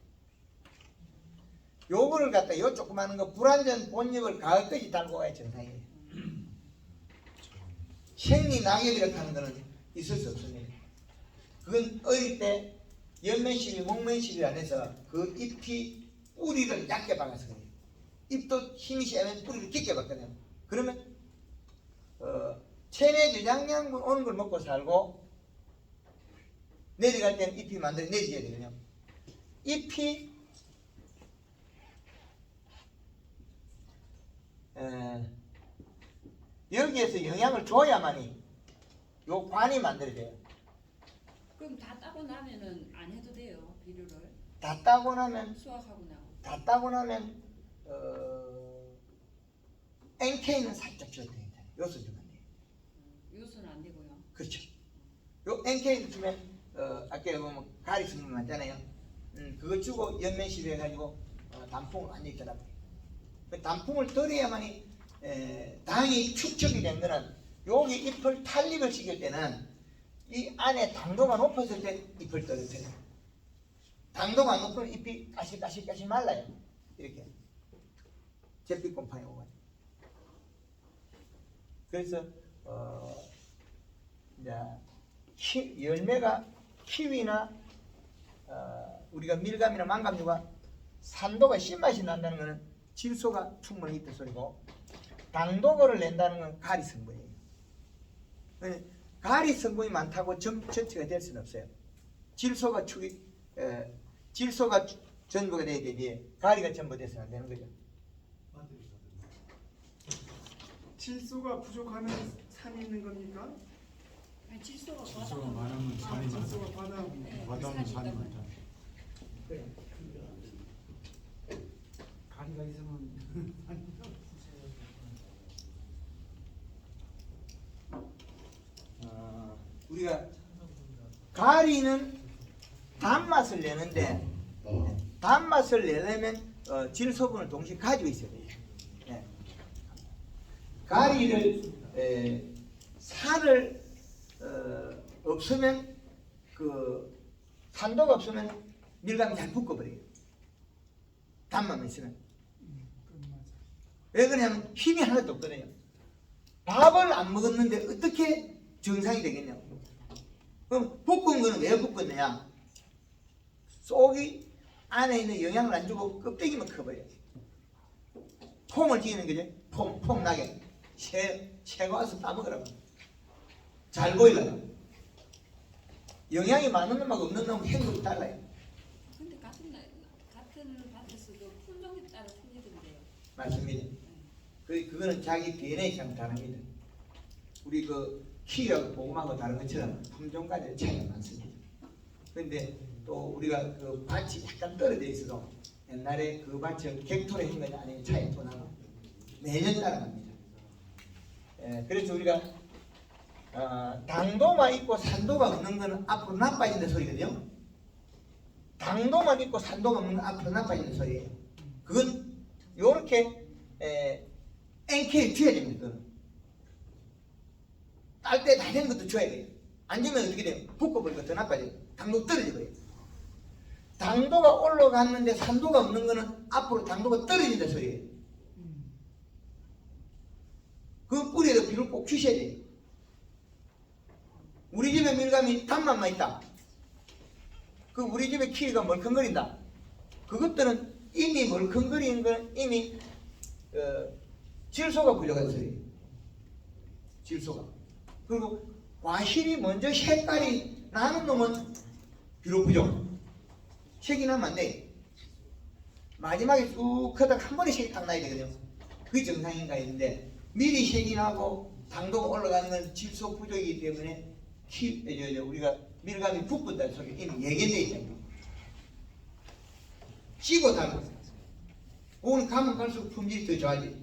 요거를 갖다 요 조그마한 거 불완전 본잎을 가을까지 달고 가야 정상이에요. 생리 낙엽이라고 하는 거는 있을 수 없습니다. 그건 어릴 때 연면시비, 목면시비 안에서 그 잎이 뿌리를 얇게 박아서 그래요. 잎도 힘이 세면 뿌리를 깊게 박거든요. 그러면 체내 저장량분 오는 걸 먹고 살고 내려갈 때는 잎이 만들어 내려져야 되거든요. 잎이 여기에서 영향을 줘야만이 요 관이 만들어져요. 그럼 다 따고 나면은 안 해도 돼요 비료를. 다 따고 나면 수확하고 나고. 다 따고 나면 NK는 살짝 줘야 됩니다. 요소 주면 돼요. 요소는 안 되고요. 그렇죠. 요 NK를 주면 아까 보면 가리 성분 맞잖아요. 그거 주고 연면시비 해가지고 단풍을 완전히 덜어버려요. 그 단풍을 덜어야만이 당이 축적이 된 거는 여기 잎을 탄력을 시킬 때는 이 안에 당도가 높았을 때 잎을 떨어뜨려요. 당도가 안 높으면 잎이 까실까실 말라요. 이렇게 잿빛 곰팡이 오가지고. 그래서 이제 열매가 키위나 우리가 밀감이나 망감류가 산도가 신맛이 난다는 것은 질소가 충분히 있다 소리고 당도거를 낸다는 건 가리 성분이에요. 가리 성분이 많다고 전체가 될 수는 없어요. 질소가 질소가 전부가 돼야 되지 가리가 전부 돼서는 안 되는 거죠. 질소가 부족하면 산이 있는 겁니까? 아니, 질소가 질소가 많으면 산이 질소가 많다. 과다. 바다는 산이 많다. 그래. 가리가 있으면 우리가 가리는 단맛을 내는데 단맛을 내려면 질소분을 동시에 가지고 있어야 돼요. 예. 가리를 살을 없으면 그 산도가 없으면 밀감이 잘 붙어버려요. 단맛만 있으면. 왜 그러냐면 힘이 하나도 없거든요. 밥을 안 먹었는데 어떻게 정상이 되겠냐고. 그럼 볶은 거는 왜 볶았느냐? 속이 안에 있는 영양을 안 주고 껍데기만 커버려요. 폼을 띄는 거죠. 폼 나게. 새가 와서 따먹으라고. 잘 보이려고. 영양이 많은 놈하고 없는 놈 행동이 달라요. 근데 같은 밭에서도 품종에 따라 틀리던데요. 맞습니다. 그거는 자기 DNA상 다릅니다. 우리 그 키하고 보험하고 다른 것처럼 품종 간의 차이가 많습니다. 그런데 또 우리가 그 밭이 약간 떨어져 있어도 옛날에 그 밭을 객토로 한 거냐 아니면 차이 또 나고 매년 따라갑니다. 그래서 우리가 당도만 있고 산도가 없는 거는 앞으로 나빠진다 소리거든요. 당도만 있고 산도가 없는 건 앞으로 나빠진다 소리예요. 그건 요렇게 NK 줘야 됩니다. 딸 때 다 된 것도 줘야 돼요. 안 주면 어떻게 돼요? 붓고버리고 더 나빠져요. 당도 떨어져버려요. 당도가 올라갔는데 산도가 없는 거는 앞으로 당도가 떨어진다 소리예요. 그 뿌리에도 비를 꼭 주셔야 돼요. 우리 집에 밀감이 단맛만 있다. 그 우리 집에 키위가 멀컹거린다. 그것들은 이미 멀컹거리는 건 이미 질소가 부족한 소리예요. 질소가. 그리고 과실이 먼저 색깔이 나는 놈은 비료 부족. 색이 나면 안 돼. 마지막에 쑥 하다가 한 번에 색이 딱 나야 되거든요. 그게 정상인가 했는데 미리 색이 나고 당도가 올라가는 건 질소 부족이기 때문에 우리가 밀감이 붓는다는 소리 이미 예견되어 있잖아요. 찌고 달고 그건 가면 갈수록 품질이 더 좋아지.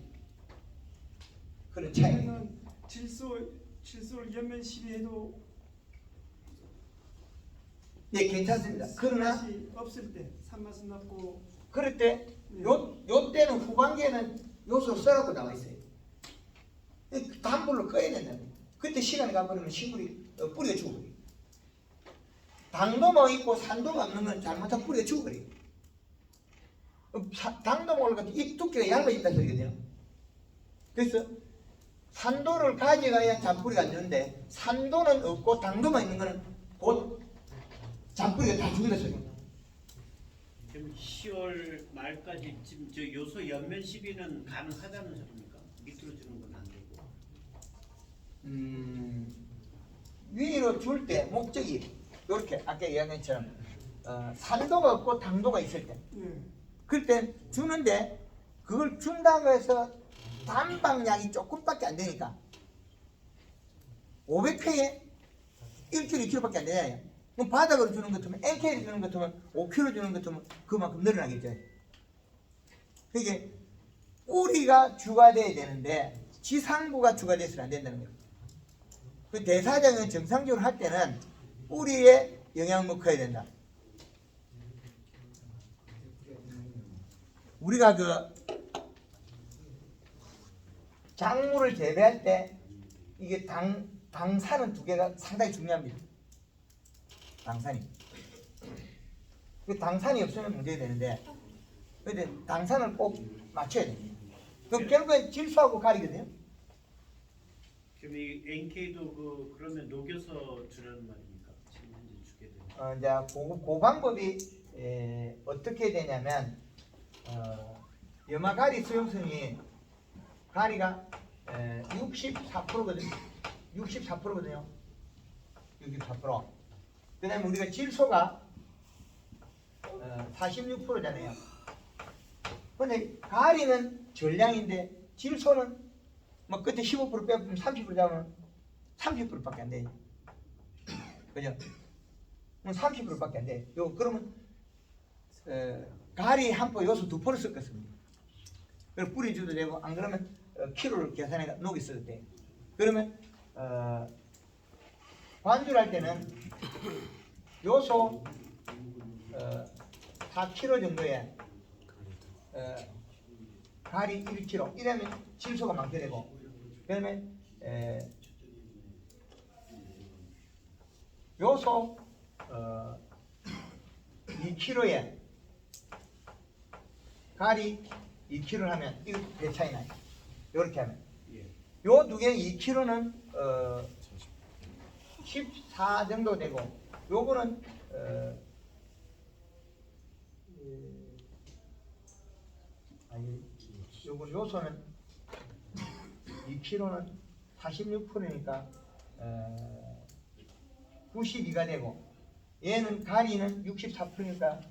그런 차이입니다. 그러면 질소를 연면 시비해도 네, 괜찮습니다. 그러나 산맛이 없을 때 산맛은 없고 그럴 때 요 때는 후반기에는 요소 써갖고 나와 있어요. 단불로 꺼야 된다는 거예요. 그때 시간이 가버리면 식물이 뿌리가 죽어버려요. 당도만 있고 산도가 없는 건 잘못하면 뿌리가 죽어버려요. 당도만 올라가면 잎 두께가 얇아진다는 소리거든요. 그래서 산도를 가져가야 잔뿌리가 안 되는데 산도는 없고 당도만 있는 거는 곧 잔뿌리가 다 죽는다 소리입니다. 그럼 10월 말까지 지금 저 요소 연면 시비는 가능하다는 소리입니까? 밑으로 주는 건 안 되고. 위로 줄 때 목적이 이렇게 아까 이야기한 것처럼 산도가 없고 당도가 있을 때 그럴 때 주는데 그걸 준다고 해서 단방량이 조금밖에 안 되니까 500회에 1kg, 2kg밖에 안 되잖아요. 그럼 바닥으로 주는 것 같으면 NK를 주는 것 같으면 5kg 주는 것 같으면 그만큼 늘어나겠죠. 그게 뿌리가 주가 돼야 되는데 지상부가 주가 돼서는 안 된다는 거예요. 그 대사장은 정상적으로 할 때는 뿌리에 영양을 먹어야 된다. 우리가 그 작물을 재배할 때 이게 당산은 두 개가 상당히 중요합니다. 당산이. 그 당산이 없으면 문제가 되는데, 근데 당산을 꼭 맞춰야 됩니다. 그럼 결국엔 질소하고 가리거든요. 그럼 이 NK도 그러면 녹여서 주라는 말입니까? 지금 현재 주게 되는. 이제 그 방법이 어떻게 되냐면 염화가리 수용성이 가리가 64%거든요. 64%거든요. 64%. 그다음에 우리가 질소가 46%잖아요. 근데 가리는 전량인데 질소는 뭐 끝에 15% 빼면 30% 잡으면 30%밖에 안 돼요. 그죠? 30%밖에 안 돼. 그러면 가리 한 포 요소 2포를 섞었습니다. 그걸 뿌려줘도 되고 안 그러면 키로를 계산해서 녹이 써도 돼요. 그러면 관주할 때는 요소 4kg 정도에 가리 1kg 이러면 질소가 많게 되고 그러면 요소 2kg에 가리 2kg를 하면 이거 배 차이 나요. 이렇게 하면 요 두 개 2kg는 14 정도 되고 요거는 요건 요소는 2kg는 46%니까 92가 되고 얘는 가리는 64%니까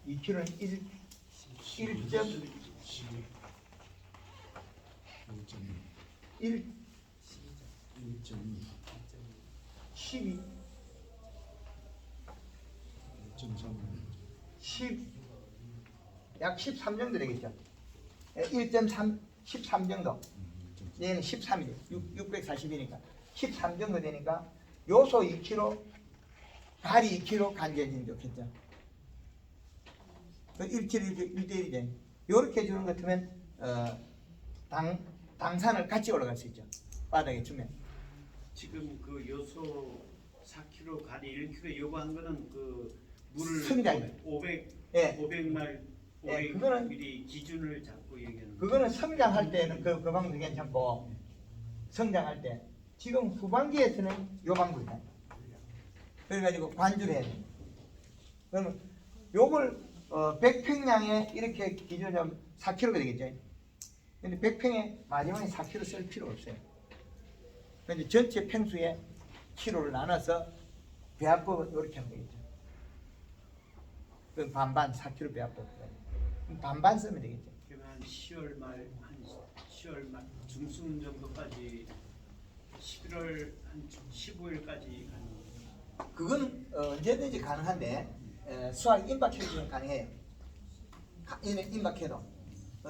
2kg는 1점 1 12 10약 13 정도 되겠죠. 1.3 13 정도. 얘는 13이죠. 640이니까 13 정도 되니까 요소 2kg, 가리 2kg, 간제진 좋겠죠. 1kg 1대1이죠. 요렇게 주는 것 같으면 당산을 같이 올라갈 수 있죠. 바닥에 주면. 지금 그 요소 4kg 가리 1kg 요구한 거는 그 물을 성장. 500 예. 500말 예, 500ml 기준을 잡고 얘기하는 그거는 성장할 때는 그 방법이 괜찮고, 성장할 때 지금 후반기에서는 요 방법이다. 그래가지고 관주를 해야 돼. 그러면 요걸 100평량에 이렇게 기준을 하면 4kg가 되겠죠. 근데 100평에 마지막에 4kg 쓸 필요 없어요. 근데 전체 평수에 키로를 나눠서 배합법은 이렇게 하면 되겠죠. 그럼 반반 4kg 배합법. 그럼 반반 쓰면 되겠죠. 그러면 한 10월 말 중순 정도까지 11월 한 15일까지 가는 그건 언제든지 가능한데 수학 임박해주면 가능해요. 임박해도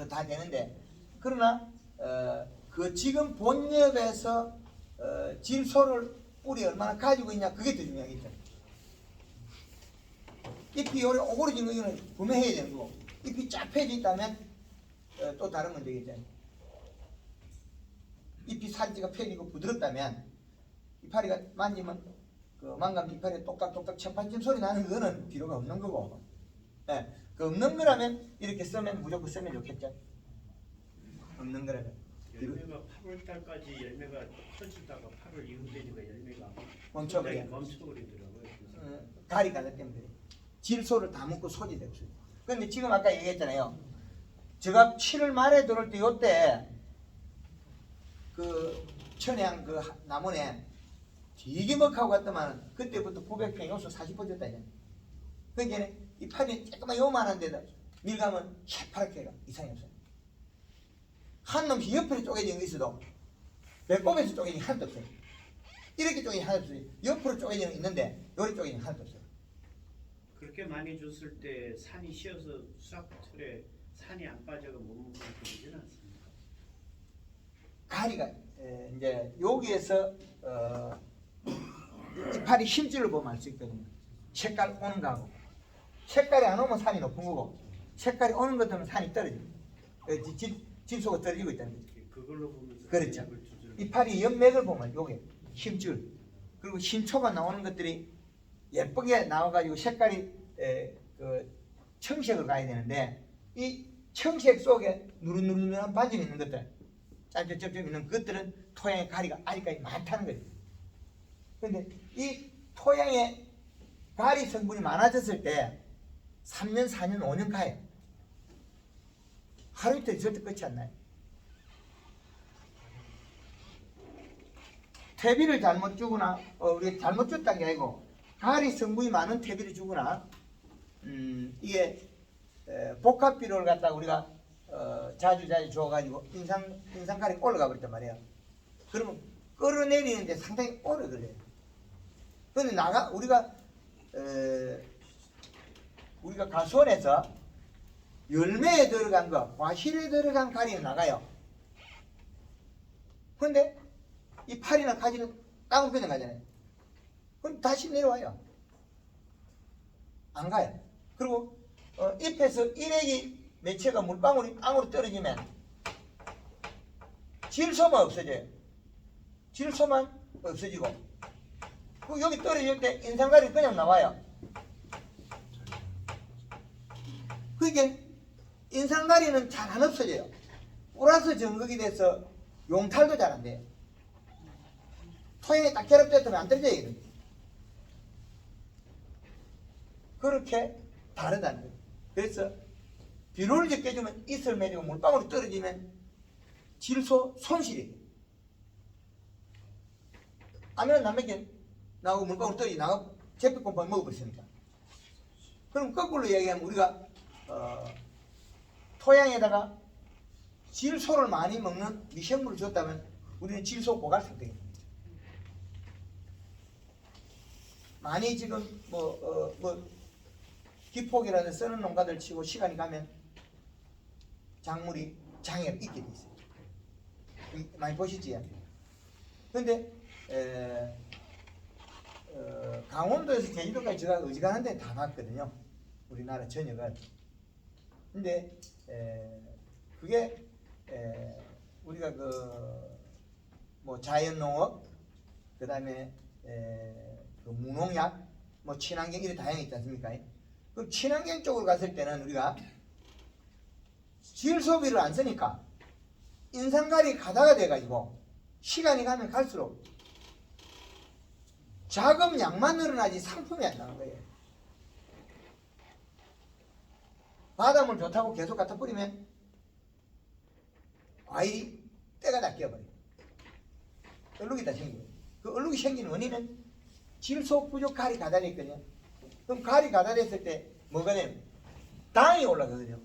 다 되는데, 그러나 그 지금 본엽에서 질소를 뿌리 얼마나 가지고 있냐, 그게 더 중요하겠죠. 잎이 요래 오그러진 거는 구매해야 되는 거고, 잎이 쫙 펴져 있다면 또 다른 문제겠죠. 잎이 살찌가 펴지고 부드럽다면 이파리가 만지면 그 망감 이파리 똑딱똑딱 첫판짐 소리 나는 거는 필요가 없는 거고, 예, 그 없는 거라면 이렇게 쓰면 무조건 쓰면 좋겠죠. 없는 거라면. 열매가 8월 달까지 열매가 터지다가 8월 이후 되니까 열매가 멈춰버려. 멈춰버리더라고요. 그래서 가리 가는 때문에 질소를 다 먹고 소지되고 있어요. 근데 지금 아까 얘기했잖아요. 제가 7월 말에 들어올 때 요때 그 천양 그 나무네 되게 먹하고 갔더만 그때부터 900평 요소 40% 줬다잖아요. 그러니까 이 파리 조금만 요만한데도 밀감은 새파랗게 가 이상이 없어요. 한 놈씩 옆으로 쪼개진 게 있어도 배꼽에서 쪼개진 게 하나도 없어요. 이렇게 쪼개진 게 하나도 없어요. 옆으로 쪼개진 게 있는데 요리 쪼개진 게 하나도 없어요. 그렇게 많이 줬을 때 산이 쉬어서 수확철에 산이 안 빠져가 못 먹고 그러지는 않습니까? 가리가 이제 여기에서 이파리 힘줄을 보면 알 수 있거든요. 색깔 오는 거하고, 색깔이 안 오면 산이 높은 거고, 색깔이 오는 것 때문에 산이 떨어져요. 질소가 떨어지고 있다는 거죠. 그걸로 보면서 그렇죠. 가격을 조절을 이파리 연맥을 보면 요게 힘줄, 그리고 신초가 나오는 것들이 예쁘게 나와가지고 색깔이 그 청색으로 가야 되는데, 이 청색 속에 누른누른한 반점이 있는 것들, 짤짤짤 있는 것들은 토양의 가리가 아직까지 많다는 거죠. 그런데 이 토양에 가리 성분이 많아졌을 때 3년, 4년, 5년 가요. 하루 이틀 절대 끝이 안 나요. 퇴비를 잘못 주거나 우리 잘못 줬다는 게 아니고 가리 성분이 많은 퇴비를 주거나 이게 복합비료를 갖다가 우리가 자주 줘가지고 인상가리 올라가 버렸단 말이에요. 그러면 끌어내리는데 상당히 오래 걸려요. 그런데 우리가 가수원에서 열매에 들어간 거, 과실에 들어간 가리는 나가요. 그런데 이 파리나 가지는 땅으로 펴져가잖아요. 그럼 다시 내려와요. 안 가요. 그리고 잎에서 일액이 매체가 물방울이 땅으로 떨어지면 질소만 없어져요. 질소만 없어지고, 그 여기 떨어질 때 인상가리 그냥 나와요. 그러니까 인상가리는 잘 안 없어져요. 뿌라서 정극이 돼서 용탈도 잘 안 돼요. 토양에 딱 결합되면 안 떨어져요. 그렇게 다르다는 거예요. 그래서 비료를 적게 주면 이슬 매리고 물방울이 떨어지면 질소 손실이. 아니면 남에게 나하고 물방울 떨어지 나하고 제피곰팡이 먹어버렸습니다. 그럼 거꾸로 얘기하면 우리가 토양에다가 질소를 많이 먹는 미생물을 줬다면 우리는 질소 고갈성되겠습니다. 많이 지금 기폭이라든지 쓰는 농가들 치고 시간이 가면 작물이 장애가 있게 돼 있어요. 많이 보시지? 근데 강원도에서 제주도까지 제가 어지간한데 다 봤거든요. 우리나라 전역을. 근데 그게 우리가 자연농업, 그 다음에 그 무농약, 친환경 이런 다양히 있지 않습니까? 그럼 친환경 쪽으로 갔을 때는 우리가 질소비를 안 쓰니까 인산갈이 가다가 돼가지고 시간이 가면 갈수록 작업 양만 늘어나지 상품이 안 나는 거예요. 바닷물 좋다고 계속 갖다 뿌리면 과일이 때가 다 끼어버려요. 얼룩이 다 생겨요. 그 얼룩이 생기는 원인은 질소 부족 갈이 가다리 있거든요. 그럼 갈이 가다렸을 때 뭐가 되면 당이 올라가거든요.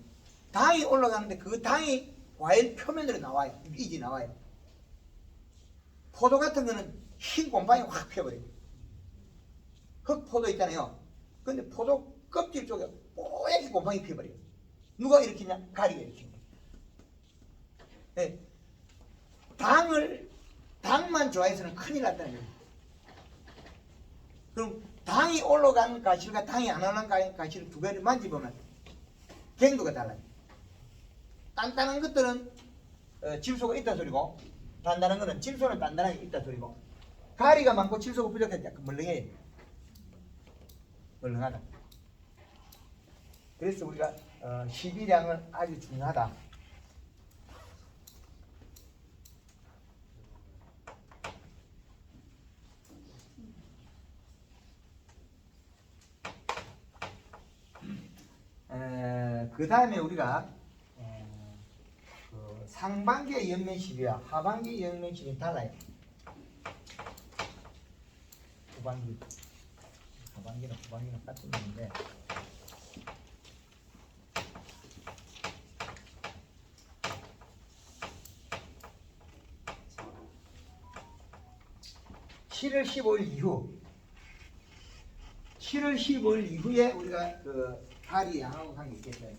당이 올라가는데 그 당이 과일 표면으로 나와요. 이지 나와요. 포도 같은 거는 흰 곰팡이 확 펴버려요. 흑포도 있잖아요. 근데 포도 껍질 쪽에 뽀얗게 곰팡이 펴버려요. 누가 일으키냐? 가리가 일으킵니다. 네. 당만 좋아해서는 큰일 났다는 거예요. 그럼 당이 올라간 가실과 당이 안 올라간 가실을 두 개를 만져보면 경도가 달라요. 단단한 것들은 질소가 있다 소리고, 단단한 거는 질소는 단단하게 있다 소리고, 가리가 많고 질소가 부족할 때 약간 멀렁해요. 멀렁하다. 그래서 우리가 시비량은 아주 중요하다. 그 다음에 우리가 상반기의 연면시비와 하반기의 연면시비 달라요. 하반기는 같은 건데, (7월 15일) 이후 7월 15일 이후에 우리가 가리 양하고 관계 있겠어요.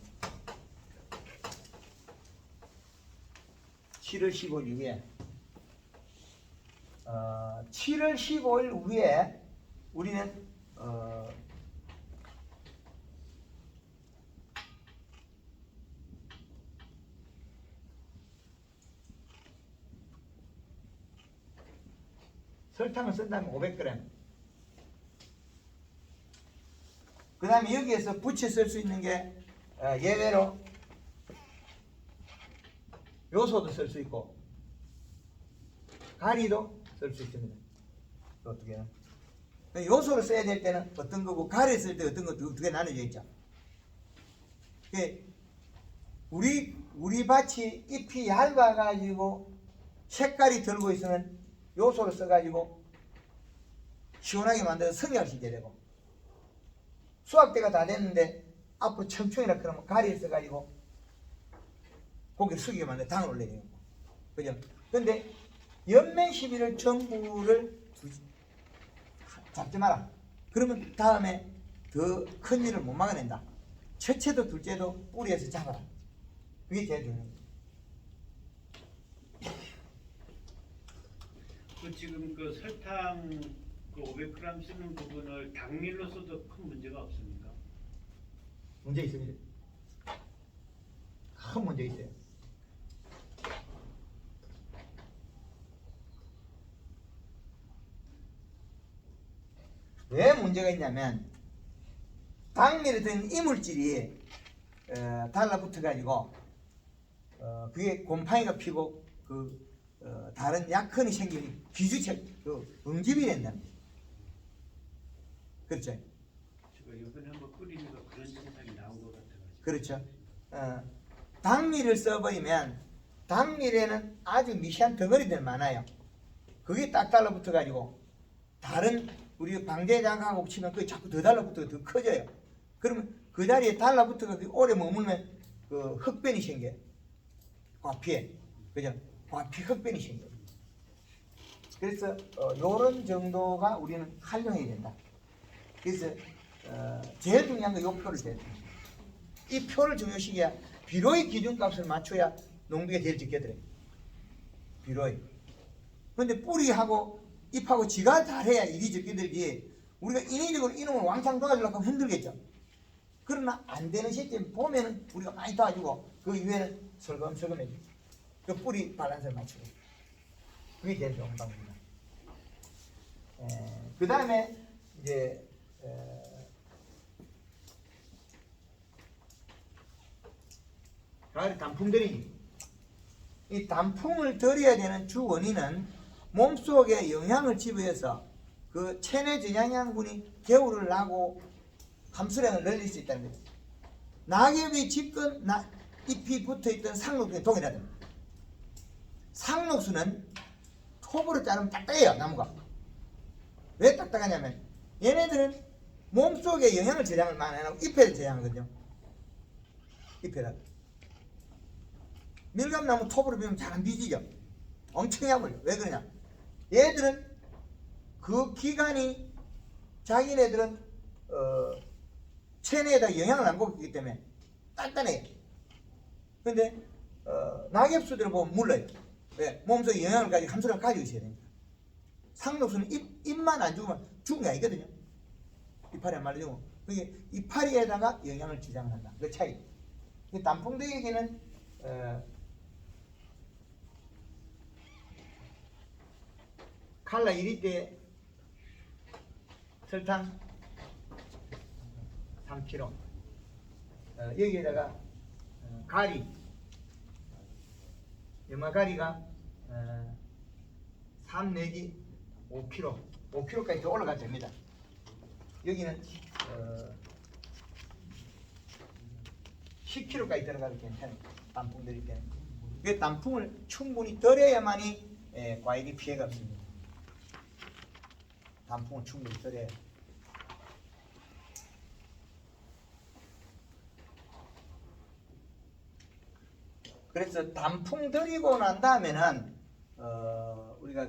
7월 15일 이후에 7월 15일 후에 우리는 설탕을 쓴다면 500g. 그 다음에 여기에서 부채 쓸 수 있는 게 예외로 요소도 쓸 수 있고 가리도 쓸 수 있습니다. 어떻게 해요? 요소를 써야 될 때는 어떤 거고 가리 쓸 때 어떤 거 두 개 나눠져 있죠. 우리 밭이 잎이 얇아가지고 색깔이 들고 있으면 요소를 써가지고 시원하게 만들어서 성형을 시켜야 되고, 수확 때가 다 됐는데 앞으로 청충이라 그러면 가리를 써가지고 고기를 숙이게 만들어 당을 올려야 되고, 그죠? 근데 연면 시비를 전부를 잡지 마라. 그러면 다음에 더 큰 일을 못 막아낸다. 첫째도 둘째도 뿌리에서 잡아라. 그게 제일 중요합니다. 지금 설탕 500g 쓰는 부분을 당밀로 써도 큰 문제가 없습니까? 문제 있습니다. 큰 문제 있어요. 왜 문제가 있냐면 당밀에 든 이물질이 달라붙어 가지고 그게 곰팡이가 피고 다른 약흔이 생기니 비주체 응집이 된답니다. 그렇죠? 제가 이번에 한번 끓이면서 그런 증상이 나온 것 같아가지고. 그렇죠. 당밀을 써버리면 당밀에는 아주 미세한 덩어리들 많아요. 그게 딱 달라붙어 가지고 다른 우리 방대장하고 치면 그 자꾸 더 달라붙어 더 커져요. 그러면 그 자리에 달라붙어가 오래 머물면 그 흑변이 생겨요. 과피에. 그죠? 과피 흑변이 생겨요. 그래서 요런 정도가 우리는 활용해야 된다. 그래서 제일 중요한 건 요 표를 대야 돼. 이 표를 중요시해야 비료의 기준값을 맞춰야 농비가 제일 적게 들어요. 비료의. 근데 뿌리하고 잎하고 지가 잘해야 일이 적게 들지. 우리가 인위적으로 이놈을 왕창 도와주려고 하면 힘들겠죠. 그러나 안 되는 시점 보면은 우리가 많이 도와주고 그 이후에는 설금설금 해주고 그 뿌리 밸런스를 맞추고 그게 제일 좋은 방법입니다. 그 다음에 이제 가을에 단풍 들이기. 이 단풍을 들여야 되는 주 원인은 몸속에 영향을 집어해서 그 체내 저장양분이 겨울을 나고 함수량을 늘릴 수 있다는 거죠. 낙엽이 집근 잎이 붙어있던 상록수에 동일하다. 상록수는 톱으로 자르면 딱딱해요. 나무가. 왜 딱딱하냐면 얘네들은 몸속에 영양을 저장을 많이 안 하고 잎에 저장하거든요. 잎에다가. 밀감나무 톱으로 비우면 잘 안 비지죠. 엄청 약을. 왜 그러냐? 얘들은 그 기간이 자기네들은 체내에다 영향을 안 கொடு기 때문에 단단해요. 근데 낙엽수들을 보면 물러요. 왜? 몸속에 영향을 가지고 함수를 가지고 있어야 됩니다. 상록수는 잎만 안 죽으면 죽은 게 아니거든요. 이파리 안 말려주고 그게 이파리에다가 영향을 지장한다. 그 차이. 단풍대기는 칼라 1리터에 설탕 3kg 여기에다가 가리 염화가리가 3 내지 5kg 5kg까지 더 올라가도 됩니다. 여기는 10kg까지 들어가도 괜찮아요. 단풍 들일 때는. 그 단풍을 충분히 덜어야만이 과일이 피해가 없습니다. 단풍을 충분히 덜어야. 그래서 단풍 들이고 난 다음에는 우리가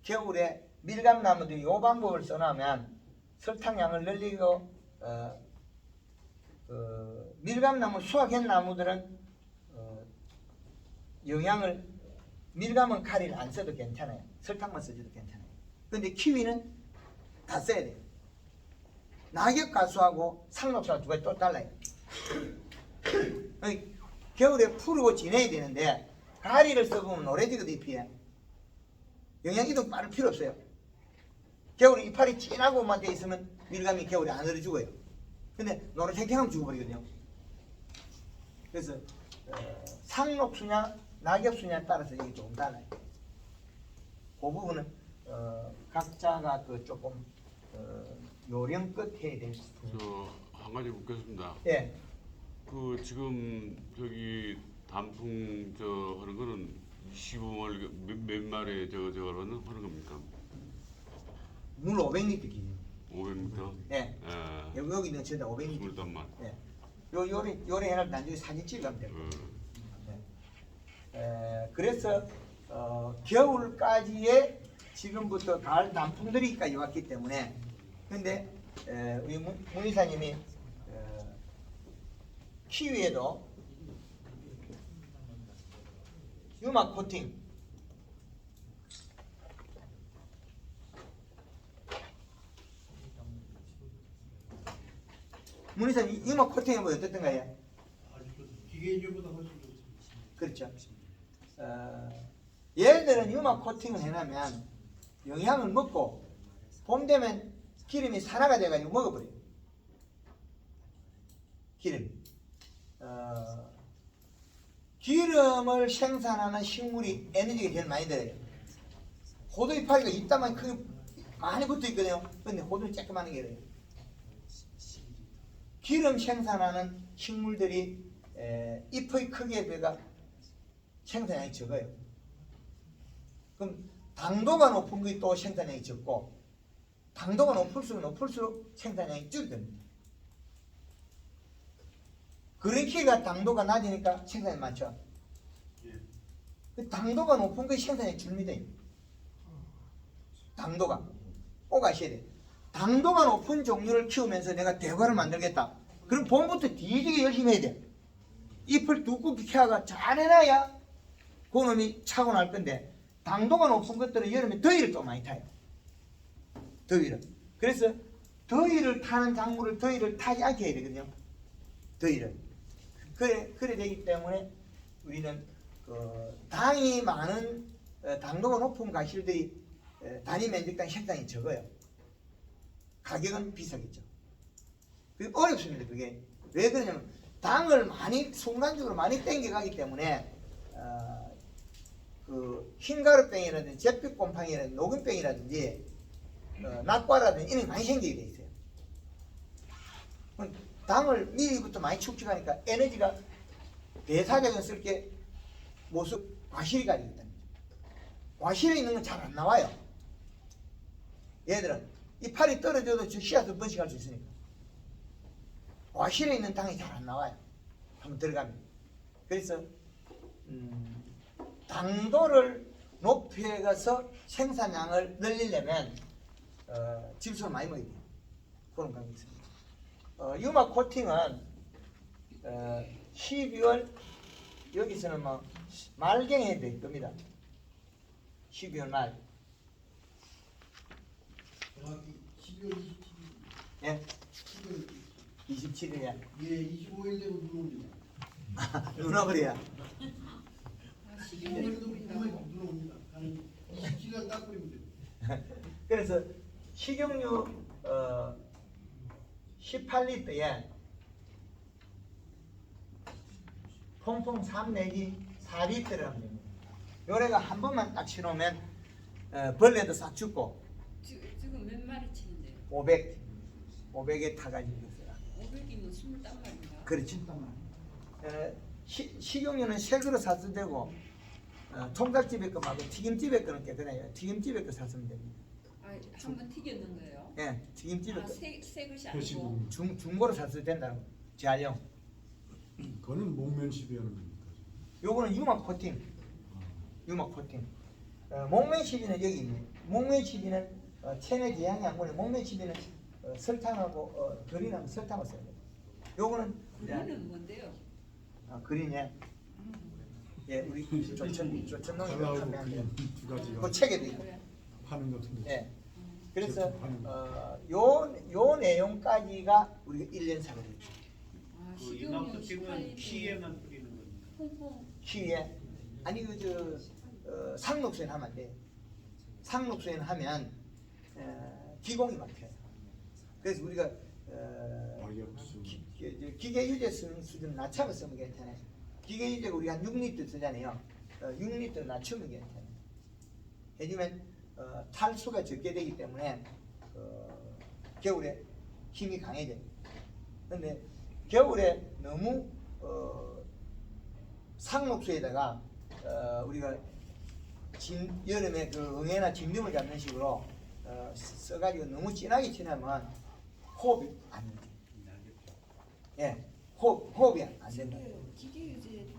겨울에 밀감나무들이 이 방법을 써놓으면 설탕량을 늘리고 밀감나무 수확한 나무들은 영양을 밀감은 칼을 안 써도 괜찮아요. 설탕만 써줘도 괜찮아요. 근데 키위는 다 써야 돼요. 낙엽가수하고 상록수하고 두 가지 또 달라요. 겨울에 푸르고 지내야 되는데 가리를 써보면 노래지거든. 잎이에 영양 이동 빠를 필요 없어요. 겨울에 이파리 진하고만 돼 있으면 밀감이 겨울에 안 얼어 죽어요. 근데 노릇탱탱하면 죽어버리거든요. 그래서 상록수냐 낙엽수냐에 따라서 이게 조금 달라요. 그 부분은 각자가 조금 요령껏 해야 될 수 있습니다. 저 한 가지 묻겠습니다. 예. 그 지금 저기 단풍 하는 거는 25월 몇 말에 하는 겁니까? 물 500리터 기준. 500m? 예. 예. 여기는 진짜 500리터. 물단만. 예. 요래 해놔도 나중에 사진 찍으면 돼요. 그래서 겨울까지의 지금부터 가을 단풍들이까지 왔기 때문에 근데 우리 문 이사님이 키위에도 유막 코팅 문 이사님 유막 코팅 해보면 어떻던가요? 기계인주보다 훨씬 좋습니다. 그렇죠. 얘들은 유막 코팅을 해놓으면 영양을 먹고 봄 되면 기름이 산화가 돼가지고 먹어버려요. 기름을 생산하는 식물이 에너지가 제일 많이 들어요. 호두 이파리가 이따만 크게 많이 붙어 있거든요. 근데 호두는 조그마한 게 돼요. 기름 생산하는 식물들이 잎의 크기에 비해서 생산량이 적어요. 그럼 당도가 높은 것이 또 생산량이 적고 당도가 높을수록 생산량이 줄어듭니다. 그린키가 당도가 낮으니까 생산이 많죠. 그 당도가 높은 것이 생산량이 줍니다. 당도가 꼭 아셔야 돼요. 당도가 높은 종류를 키우면서 내가 대과를 만들겠다. 그럼 봄부터 뒤지게 열심히 해야 돼. 잎을 두껍게 캐가 잘 해놔야 그놈이 차고 날 건데, 당도가 높은 것들은 여름에 더위를 또 많이 타요. 더위를. 그래서 더위를 타는 작물을 더위를 타지 않게 해야 되거든요. 더위를. 그래 되기 때문에 우리는 당이 많은 당도가 높은 과실들이 단위 면적당 식당이 적어요. 가격은 비싸겠죠. 그게 어렵습니다. 그게 왜 그러냐면 당을 많이 순간적으로 많이 땡겨가기 때문에 그 흰가루병이라든지 잿빛곰팡이라든지 녹균병이라든지 낙과라든지 이런 게 많이 생기게 돼 있어요. 당을 미리부터 많이 축적하니까 에너지가 대사적인 쓸 게 모습 과실이 가지고 있다는 거죠. 과실에 있는 건 잘 안 나와요. 얘들은 이 팔이 떨어져도 저 씨앗을 번식할 수 있으니까. 과실에 있는 당이 잘 안 나와요. 한번 들어가면. 그래서 당도를 높여가서 생산량을 늘리려면 질소를 많이 먹어야 돼요. 그런 관계가 있습니다. 유막 코팅은 12월 여기서는 뭐 말경에 될 겁니다. 12월 말. 정확히 12월 27일. 예, 12월 27일이야. 예, 25일 되고 눈 옵니다. 눈어버려. 아, 12월에도 식용유 눈 옵니다. 한 27일 딱 뿌리면 돼요. 그래서 식용유 18리터에 퐁퐁 3 내지 4리터를 하면 됩니다. 요래가 한 번만 딱 치놓으면 벌레도 싹 죽고 지금 몇 마리 치는데요? 500에 타가지고 있어요. 500이면 21마리인가? 그렇지. 식용유는 색으로 사도 되고 통닭집에 거 말고 튀김집에 거는 깨끗해요. 튀김집에 거 샀으면 됩니다. 아, 한번 튀겼는 거예요? 예, 튀김집에 아, 거 새 것이 표시고 아니고 중고로 샀어도 된다는 거. 재활용. 그거는 목면 시비하는 겁니까? 요거는 유막 코팅. 유막 코팅. 목면 시비는 여기 있네. 목면 시비는 체내 지향이 안 보내. 목면 시비는 설탕하고 그린하고 설탕을 써야 돼. 요거는 그거는 뭔데요? 그린이야. 예, 우리 조천농이 갈라하고 판매한대요. 그린 두 가지가 그 책에도 있고. 파는 것 같은데. 예. 그래서 제품 파는 요 내용까지가 우리가 1년 사거든요. 아, 그 식용유 이만큼은 18리터 키에만 뿌리는 겁니까? 퐁퐁 키위에 아니 상록수엔 하면 안 돼. 상록수엔 하면 기공이 막혀요. 그래서 우리가 박약수. 기계 유제 쓰는 수준 낮춰서 쓰면 괜찮아요. 기계 유제가 우리가 한 6리터 쓰잖아요. 6리터 낮추면 괜찮아요. 해주면 탈수가 적게 되기 때문에 겨울에 힘이 강해져요. 근데 겨울에 너무 상록수에다가 우리가 여름에 그 응애나 진dum을 잡는 식으로 써가지고 너무 진하게 치면 호흡이 안 돼요. 예, 호흡이 안 된다. 기계 유지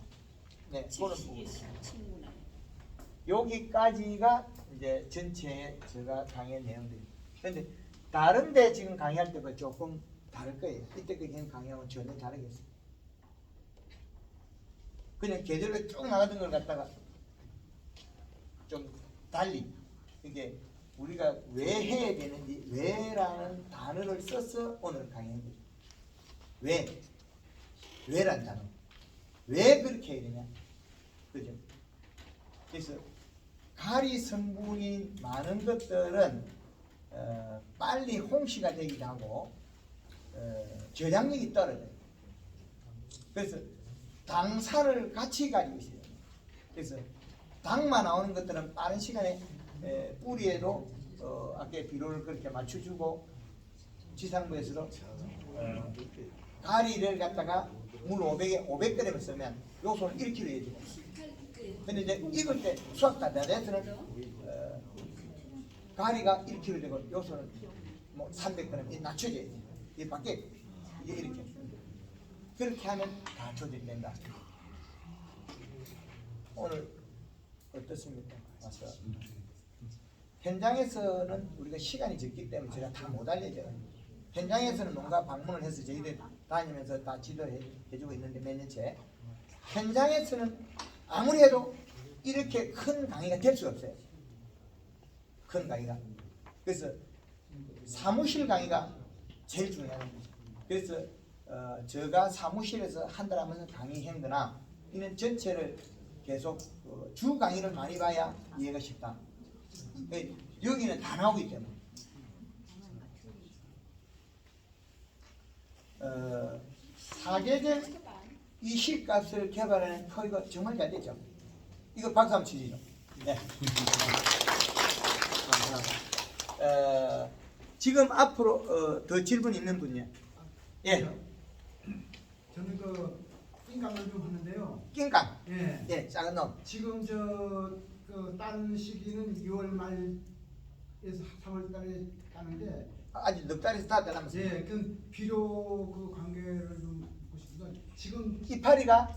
네, 그거는 시기 친구나. 여기까지가 이제 전체의 제가 강의 내용들입니다. 그런데 다른데 지금 강의할 때가 조금 다를 거예요. 이때까지 강의하면 전혀 다르겠어요. 그냥 계절로 쭉 나가던 걸 갖다가 좀 달리 이게 우리가 왜 해야 되는지 왜라는 단어를 써서 오늘 강의한 거죠. 왜란 단어. 왜 그렇게 해야 되냐. 그죠? 그래서 가리 성분이 많은 것들은 빨리 홍시가 되기도 하고 저장력이 떨어져요. 그래서 당산을 같이 가지고 있어요. 그래서 당만 나오는 것들은 빠른 시간에 뿌리에도 아까 비료를 그렇게 맞춰주고 지상부에서도 가리를 갖다가 물 500g을 쓰면 요소는 1kg 해주고. 근데 이제 익을 때 수확 다 돼서는 가리가 1kg 되고 요소는 뭐 300g 낮춰져야 돼. 이 밖에 이게 이렇게 그렇게 하면 다 조절된다. 오늘 어떻습니까? 와서 현장에서는 우리가 시간이 적기 때문에 제가 다 못 알려줘요. 현장에서는 뭔가 방문을 해서 저희들 다니면서 다 지도를 해주고 있는데 몇 년째 현장에서는 아무리 해도 이렇게 큰 강의가 될 수가 없어요. 큰 강의가. 그래서 사무실 강의가 제일 중요한 거죠. 그래서 제가 사무실에서 한 달 하면서 강의한 거나 이는 전체를 계속 주 강의를 많이 봐야 이해가 쉽다. 여기는 다 나오기 때문에 사계절 이식값을 개발하는 이거 정말 잘 됐죠. 이거 박수 한번 치시죠. 네. 지금 앞으로 더 질문 있는 분이요. 예. 저는 그 띵강을 좀 하는데요. 낑깡. 예. 예, 작은 놈. 지금 그 따는 시기는 2월 말에서 3월 달에 따는데 아직 넉 달에서 다 되라면서. 예, 그 비료 그 관계를 좀 묻고 싶습니다. 지금 이파리가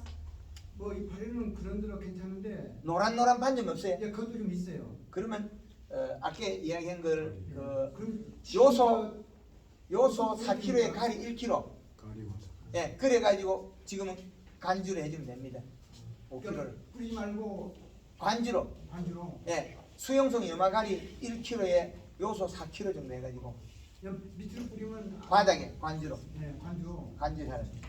뭐 이파리는 그런대로 괜찮은데 노란 반점 없어요. 예, 그것도 좀 있어요. 그러면 아까 이야기한 걸 그럼 요소 4kg에 가리 1kg. 가리고. 예, 그래가지고 지금은 간주를 해주면 됩니다. 5kg를 그러니까 뿌리지 말고 관주로. 반주로 예, 수용성 염화가리 1kg에 요소 4kg 정도 해가지고 밑으로 뿌리면 바닥에 관주로 네, 관주로. 간주를 하는 거예요.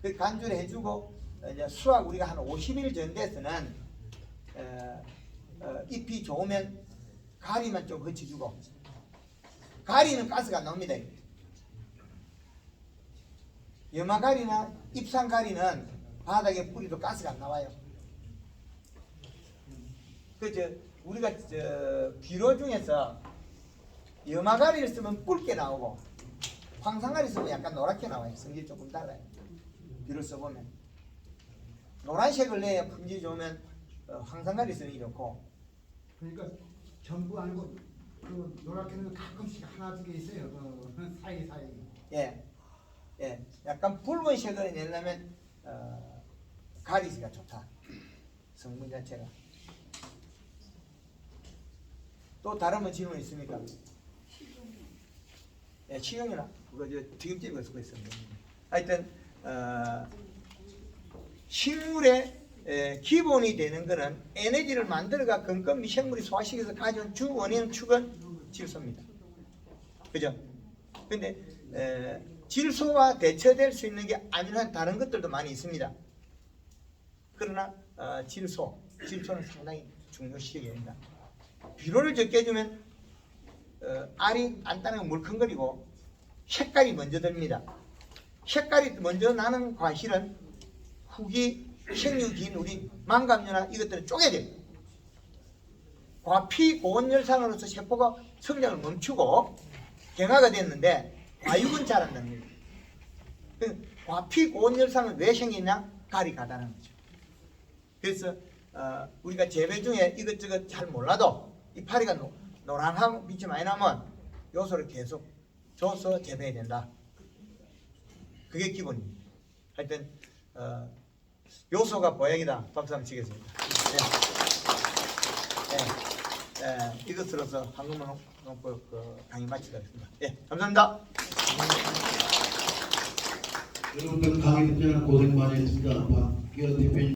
그 간주를 해주고 이제 수확 우리가 한 50일 전 돼서는 잎이 좋으면 가리만 좀 거쳐주고 가리는 가스가 안 나옵니다. 염화가리나 잎상가리는 바닥에 뿌리도 가스가 안 나와요. 우리가 비료 중에서 염화가리를 쓰면 붉게 나오고 황산가리 쓰면 약간 노랗게 나와요. 성질이 조금 달라요. 비료 써보면 노란색을 내야 품질이 좋으면 황산가리 쓰는 게 좋고. 그러니까 전부 아니고 그 노랗게는 가끔씩 하나 두 개 있어요. 그 사이사이. 예, 예, 약간 붉은색을 내려면 가리가 좋다. 성분 자체가. 또 다른 분 질문 있습니까? 예, 식용유나 그거 튀김집에 쓰고 있습니다. 하여튼 식물의 기본이 되는 것은 에너지를 만들어가 건강 미생물이 소화시켜서 가져온 주 원인 축은 질소입니다. 그죠? 근데 질소와 대처될 수 있는 게 아니란 다른 것들도 많이 있습니다. 그러나 질소는 상당히 중요시됩니다. 비료를 적게 해주면 알이 안 따는 건 물컹거리고 색깔이 먼저 듭니다. 색깔이 먼저 나는 과실은 후기 생육기인 우리 망감류나 이것들은 쪼개야 돼요. 과피 고온열산으로서 세포가 성장을 멈추고 경화가 됐는데 과육은 잘 안 납니다. 과피 고온열산은 왜 생기냐? 가리 가다는 거죠. 그래서 우리가 재배 중에 이것저것 잘 몰라도 이파리가 노란하고 빛이 많이 나면 요소를 계속 줘서 재배해야 된다. 그게 기본입니다. 하여튼 요소가 보약이다. 박수 한번 치겠습니다. 이것으로서 황금농법 강의 마치도록 하겠습니다. 예, 감사합니다. 여러분들 강의 듣느라 고생 많이 했습니다. 박기현 대표님.